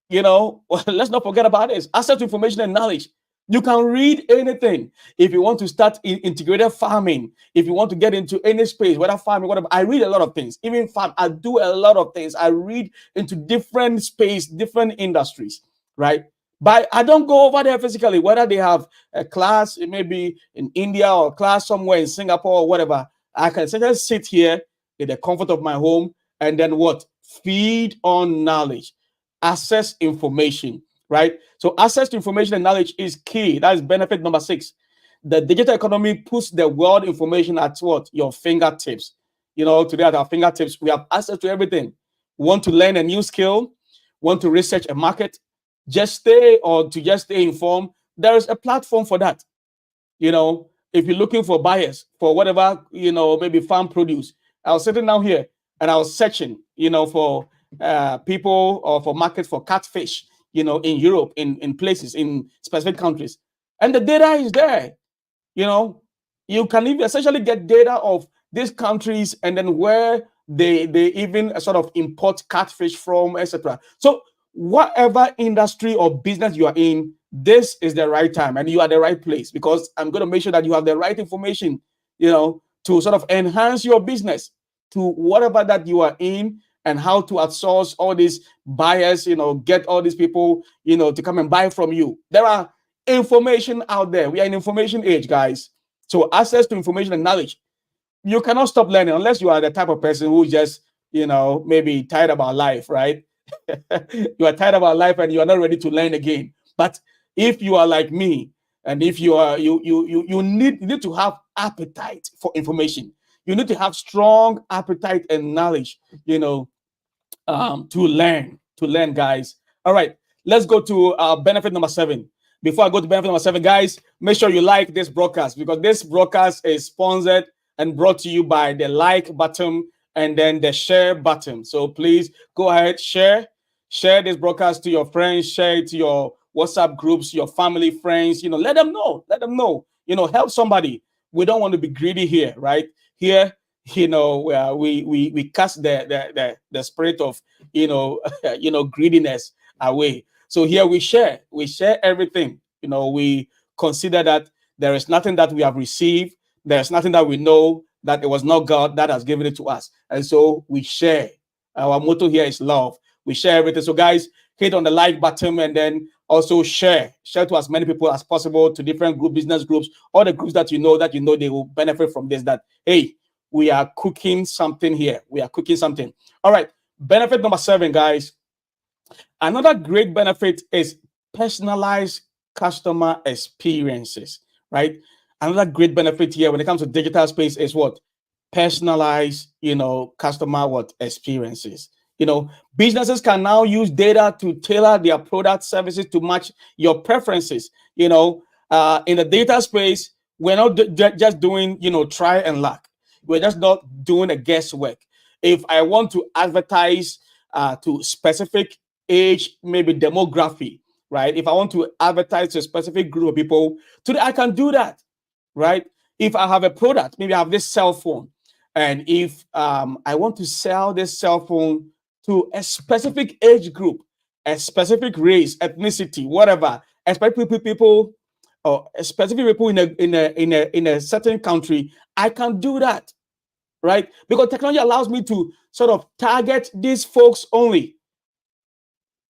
let's not forget about this: access to information and knowledge. You can read anything. If you want to start integrated farming, if you want to get into any space, whether farming, whatever, I read a lot of things. Even farm, I do a lot of things. I read into different space, different industries, right? But I don't go over there physically, whether they have a class, maybe in India or a class somewhere in Singapore or whatever. I can essentially sit here in the comfort of my home and then what? Feed on knowledge, access information, right? So access to information and knowledge is key. That is benefit number six. The digital economy puts the world information at what? Your fingertips. Today at our fingertips, we have access to everything. Want to learn a new skill? Want to research a market? Just stay informed. There is a platform for that. If you're looking for buyers for whatever, maybe farm produce, I was sitting down here and I was searching, for people or for markets for catfish, in Europe, in places, in specific countries. And the data is there. You can even essentially get data of these countries and then where they even sort of import catfish from, etc. So whatever industry or business you are in, this is the right time and you are the right place, because I'm going to make sure that you have the right information, to sort of enhance your business to whatever that you are in, and how to outsource all these buyers, get all these people, to come and buy from you. There are information out there. We are in information age, guys. So access to information and knowledge. You cannot stop learning unless you are the type of person who just, maybe tired about life, right? You are tired of our life and you are not ready to learn again. But if you are like me, and if you are you need to have appetite for information. You need to have strong appetite and knowledge, to learn, guys. All right, let's go to benefit number 7. Before I go to benefit number 7, guys, make sure you like this broadcast, because this broadcast is sponsored and brought to you by the like button and then the share button. So please go ahead, share this broadcast to your friends, share it to your WhatsApp groups, your family, friends. Let them know. Help somebody. We don't want to be greedy here, right? Here, we cast the spirit of greediness away. So here we share everything. We consider that there is nothing that we have received, there's nothing that we know, that it was not God that has given it to us, and so we share. Our motto here is love. We share everything. So guys, hit on the like button and then also share to as many people as possible, to different business groups, all the groups that they will benefit from this. That, hey, we are cooking something here. We are cooking something. All right. Benefit number 7, guys. Another great benefit is personalized customer experiences, right? Another great benefit here when it comes to digital space is what? Personalized, customer what? Experiences. Businesses can now use data to tailor their product services to match your preferences. In the data space, we're not just doing, try and luck. We're just not doing a guesswork. If I want to advertise to specific age, maybe demography, right? If I want to advertise to a specific group of people, today I can do that, right? If I have a product, maybe I have this cell phone, and if I want to sell this cell phone to a specific age group, a specific race, ethnicity, whatever, a specific people, or a specific people in a certain country, I can do that, right? Because technology allows me to sort of target these folks only,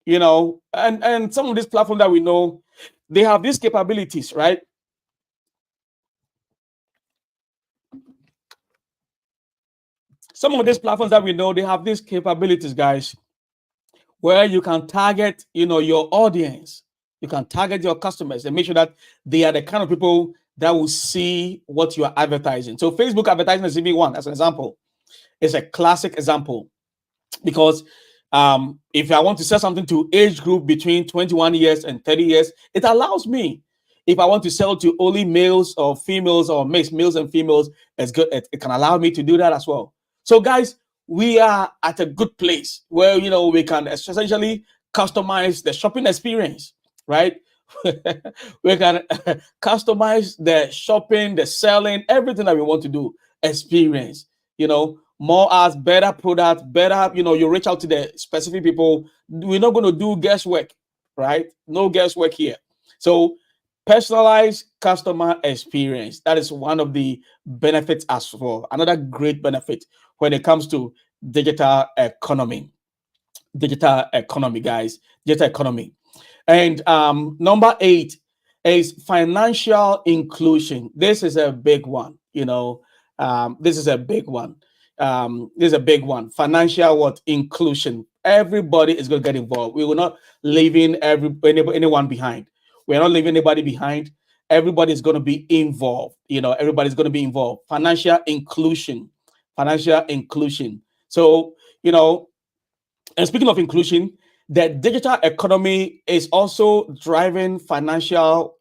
and some of these platforms that we know, they have these capabilities, right? Some of these platforms that we know, they have these capabilities, guys, where you can target, your audience. You can target your customers and make sure that they are the kind of people that will see what you are advertising. So Facebook advertising is even one, as an example. It's a classic example, because if I want to sell something to age group between 21 years and 30 years, it allows me. If I want to sell to only males or females, or mixed males and females, it's good. It can allow me to do that as well. So guys, we are at a good place where we can essentially customize the shopping experience, right? We can customize the shopping, the selling, everything that we want to do. Experience, more ads, better product, better, you reach out to the specific people. We're not going to do guesswork, right? No guesswork here. So personalized customer experience, that is one of the benefits as well. Another great benefit when it comes to digital economy. Digital economy, guys. Digital economy. And number 8 is financial inclusion. This is a big one. This is a big one. This is a big one. Financial what? Inclusion. Everybody is going to get involved. We will not leaving anyone behind. We're not leaving anybody behind. Everybody is going to be involved. Everybody's going to be involved. Financial inclusion. Financial inclusion. So, and speaking of inclusion, the digital economy is also driving financial,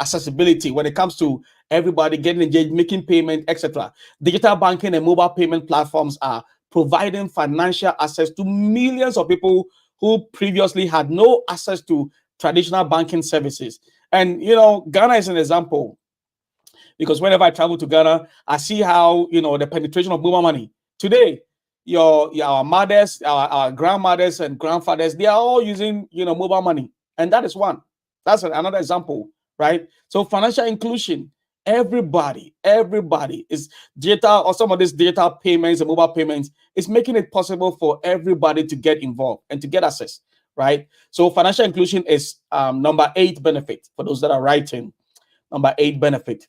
accessibility when it comes to everybody getting engaged, making payment, etc. Digital banking and mobile payment platforms are providing financial access to millions of people who previously had no access to traditional banking services. And Ghana is an example, because whenever I travel to Ghana, I see how the penetration of mobile money today. Our mothers, our grandmothers and grandfathers, they are all using mobile money, and that is one. That's another example, right? So financial inclusion, everybody is digital, or some of these digital payments and mobile payments is making it possible for everybody to get involved and to get access, right? So financial inclusion is number 8 benefit for those that are writing. Number 8 benefit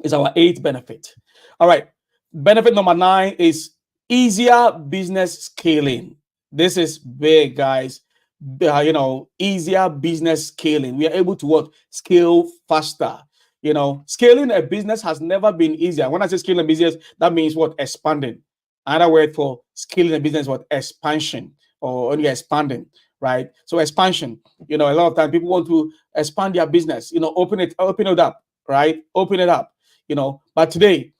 is our 8th benefit. All right. Benefit number 9 is easier business scaling. This is big, guys. Easier business scaling. We are able to what? Scale faster. Scaling a business has never been easier. When I say scaling a business, that means what? Expanding. Another word for scaling a business, what? Expansion, or only expanding, right? So expansion. A lot of times people want to expand their business. Open it up, right? Open it up. But today,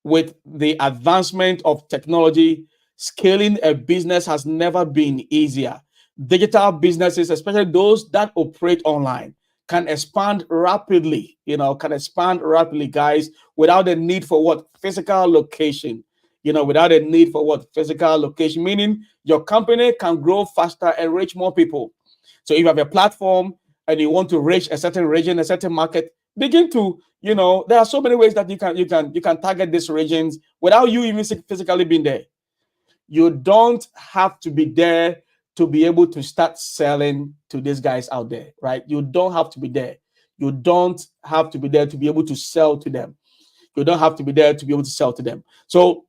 with the advancement of technology, scaling a business has never been easier. Digital businesses, especially those that operate online, can expand rapidly, guys, without the need for what? Physical location. Without a need for what? Physical location, meaning your company can grow faster and reach more people. So if you have a platform and you want to reach a certain region, a certain market, begin to, there are so many ways that you can target these regions without you even physically being there. You don't have to be there to be able to start selling to these guys out there, right? You don't have to be there. You don't have to be there to be able to sell to them. You don't have to be there to be able to sell to them. So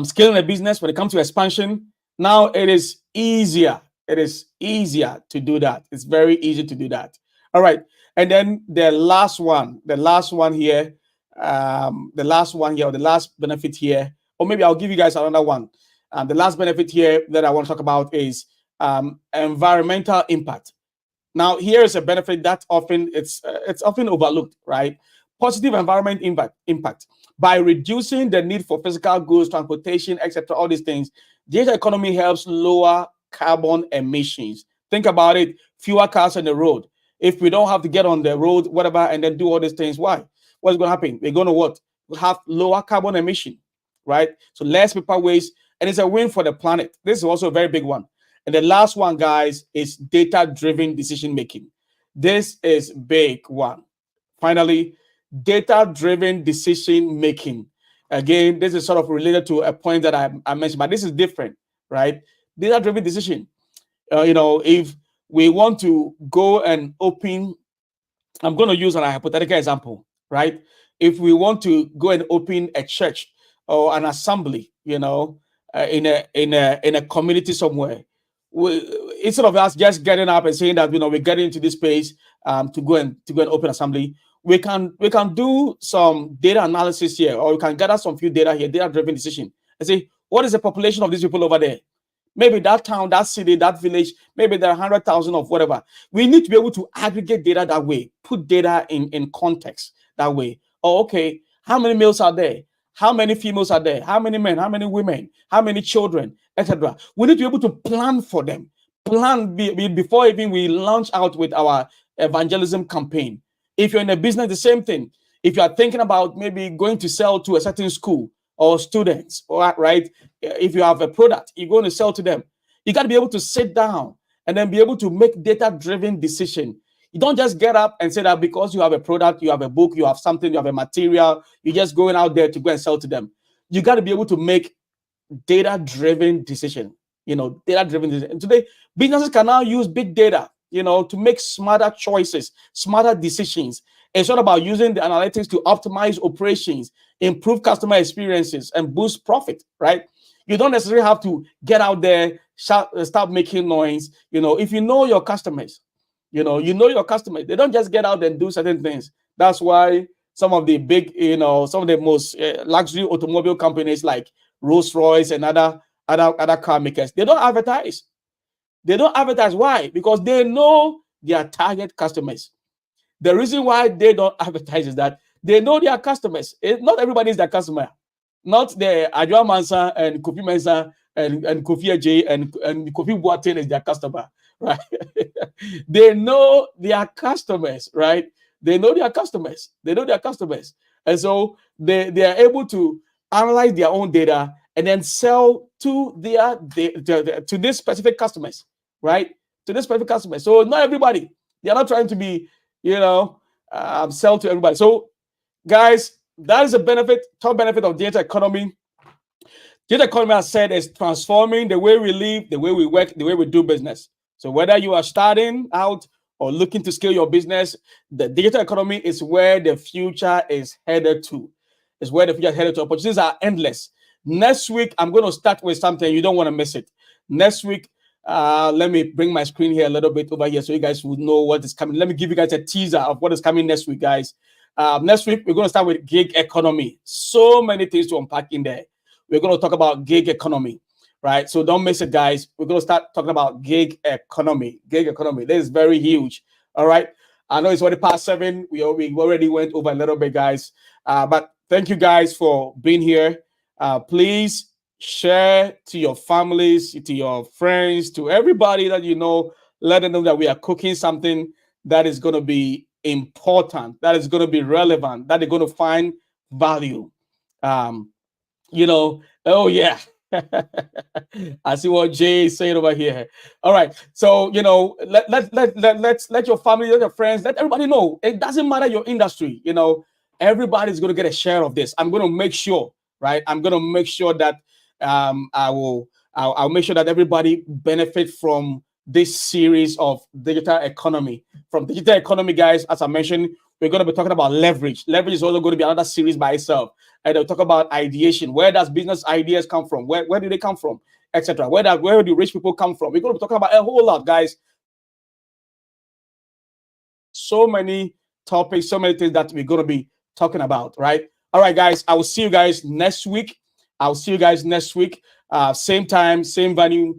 scaling a business, when it comes to expansion, now it is easier. It is easier to do that. It's very easy to do that. All right. And then the last one here, or the last benefit here, or maybe I'll give you guys another one. The last benefit here that I want to talk about is environmental impact. Now, here is a benefit that it's often overlooked, right? Positive environment impact by reducing the need for physical goods, transportation, etc. All these things, data economy helps lower carbon emissions. Think about it: fewer cars on the road. If we don't have to get on the road, whatever, and then do all these things, why? What's going to happen? We're going to what? Have lower carbon emission, right? So less paper waste, and it's a win for the planet. This is also a very big one. And the last one, guys, is data-driven decision making. This is big one. Finally, data-driven decision making. Again, this is sort of related to a point that I mentioned, but this is different, right? Data-driven decision. If we want to go and open, I'm going to use a hypothetical example, right? If we want to go and open a church or an assembly, in a community somewhere, instead of us just getting up and saying that we're getting into this space to go and open assembly, we can do some data analysis here, or we can gather some few data here, data-driven decision, and say what is the population of these people over there. Maybe that town, that city, that village, maybe there are 100,000 of whatever. We need to be able to aggregate data that way, put data in context that way. Oh, okay, how many males are there? How many females are there? How many men? How many women? How many children, etc. We need to be able to plan for them. Before even we launch out with our evangelism campaign. If you're in a business, the same thing. If you are thinking about maybe going to sell to a certain school or students, right? If you have a product you're going to sell to them, you got to be able to sit down and then be able to make data-driven decision. You don't just get up and say that because you have a product, you have a book, you have something, you have a material, you're just going out there to go and sell to them. You got to be able to make data-driven decision. Data-driven decision. And today, businesses can now use big data, to make smarter choices, smarter decisions. It's not about using the analytics to optimize operations, improve customer experiences, and boost profit, right? You don't necessarily have to get out there, start making noise. If you know your customers, your customers. They don't just get out and do certain things. That's why some of the big, some of the most luxury automobile companies like Rolls-Royce and other car makers, they don't advertise. They don't advertise. Why? Because they know their target customers. The reason why they don't advertise is that they know their customers. Not everybody is their customer. Not the Adjoa Mansa and Kofi Mensa and Kofi Ajay and Kofi Boateng is their customer, right? They know their customers, right? They know their customers. They know their customers. And so they are able to analyze their own data and then sell to to these specific customers, right? To these specific customers. So not everybody. They are not trying to be, sell to everybody. So, guys, that is a benefit, top benefit of data economy. Data economy, as said, is transforming the way we live, the way we work, the way we do business. So whether you are starting out or looking to scale your business, the digital economy is where the future is headed to. It's where the future is headed to. Opportunities are endless. Next week, I'm going to start with something. You don't want to miss it. Next week, let me bring my screen here a little bit over here so you guys will know what is coming. Let me give you guys a teaser of what is coming next week, guys. Next week, we're going to start with gig economy. So many things to unpack in there. We're going to talk about gig economy, right? So don't miss it, guys. We're going to start talking about gig economy. Gig economy. This is very huge. All right. I know it's already past 7. We already went over a little bit, guys. But thank you guys for being here. Please share to your families, to your friends, to everybody that you know. Let them know that we are cooking something that is going to be important, that is going to be relevant, that they're going to find value. Um, oh yeah. I see what Jay is saying over here. All right. So, let your family, let your friends, let everybody know. It doesn't matter your industry, everybody's going to get a share of this. I'm going to make sure, right? I'm going to make sure that I'll make sure that everybody benefit from this series of digital economy. From digital economy, guys, as I mentioned, we're going to be talking about leverage. Leverage is also going to be another series by itself. And they'll talk about ideation. Where does business ideas come from? Where do they come from? Etc. Where do rich people come from? We're going to be talking about a whole lot, guys. So many topics, so many things that we're going to be talking about, right? All right, guys. I will see you guys next week. I'll see you guys next week. Same time, same venue,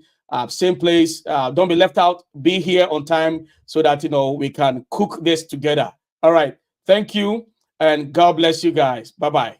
same place. Don't be left out. Be here on time so that we can cook this together. All right. Thank you, and God bless you guys. Bye bye.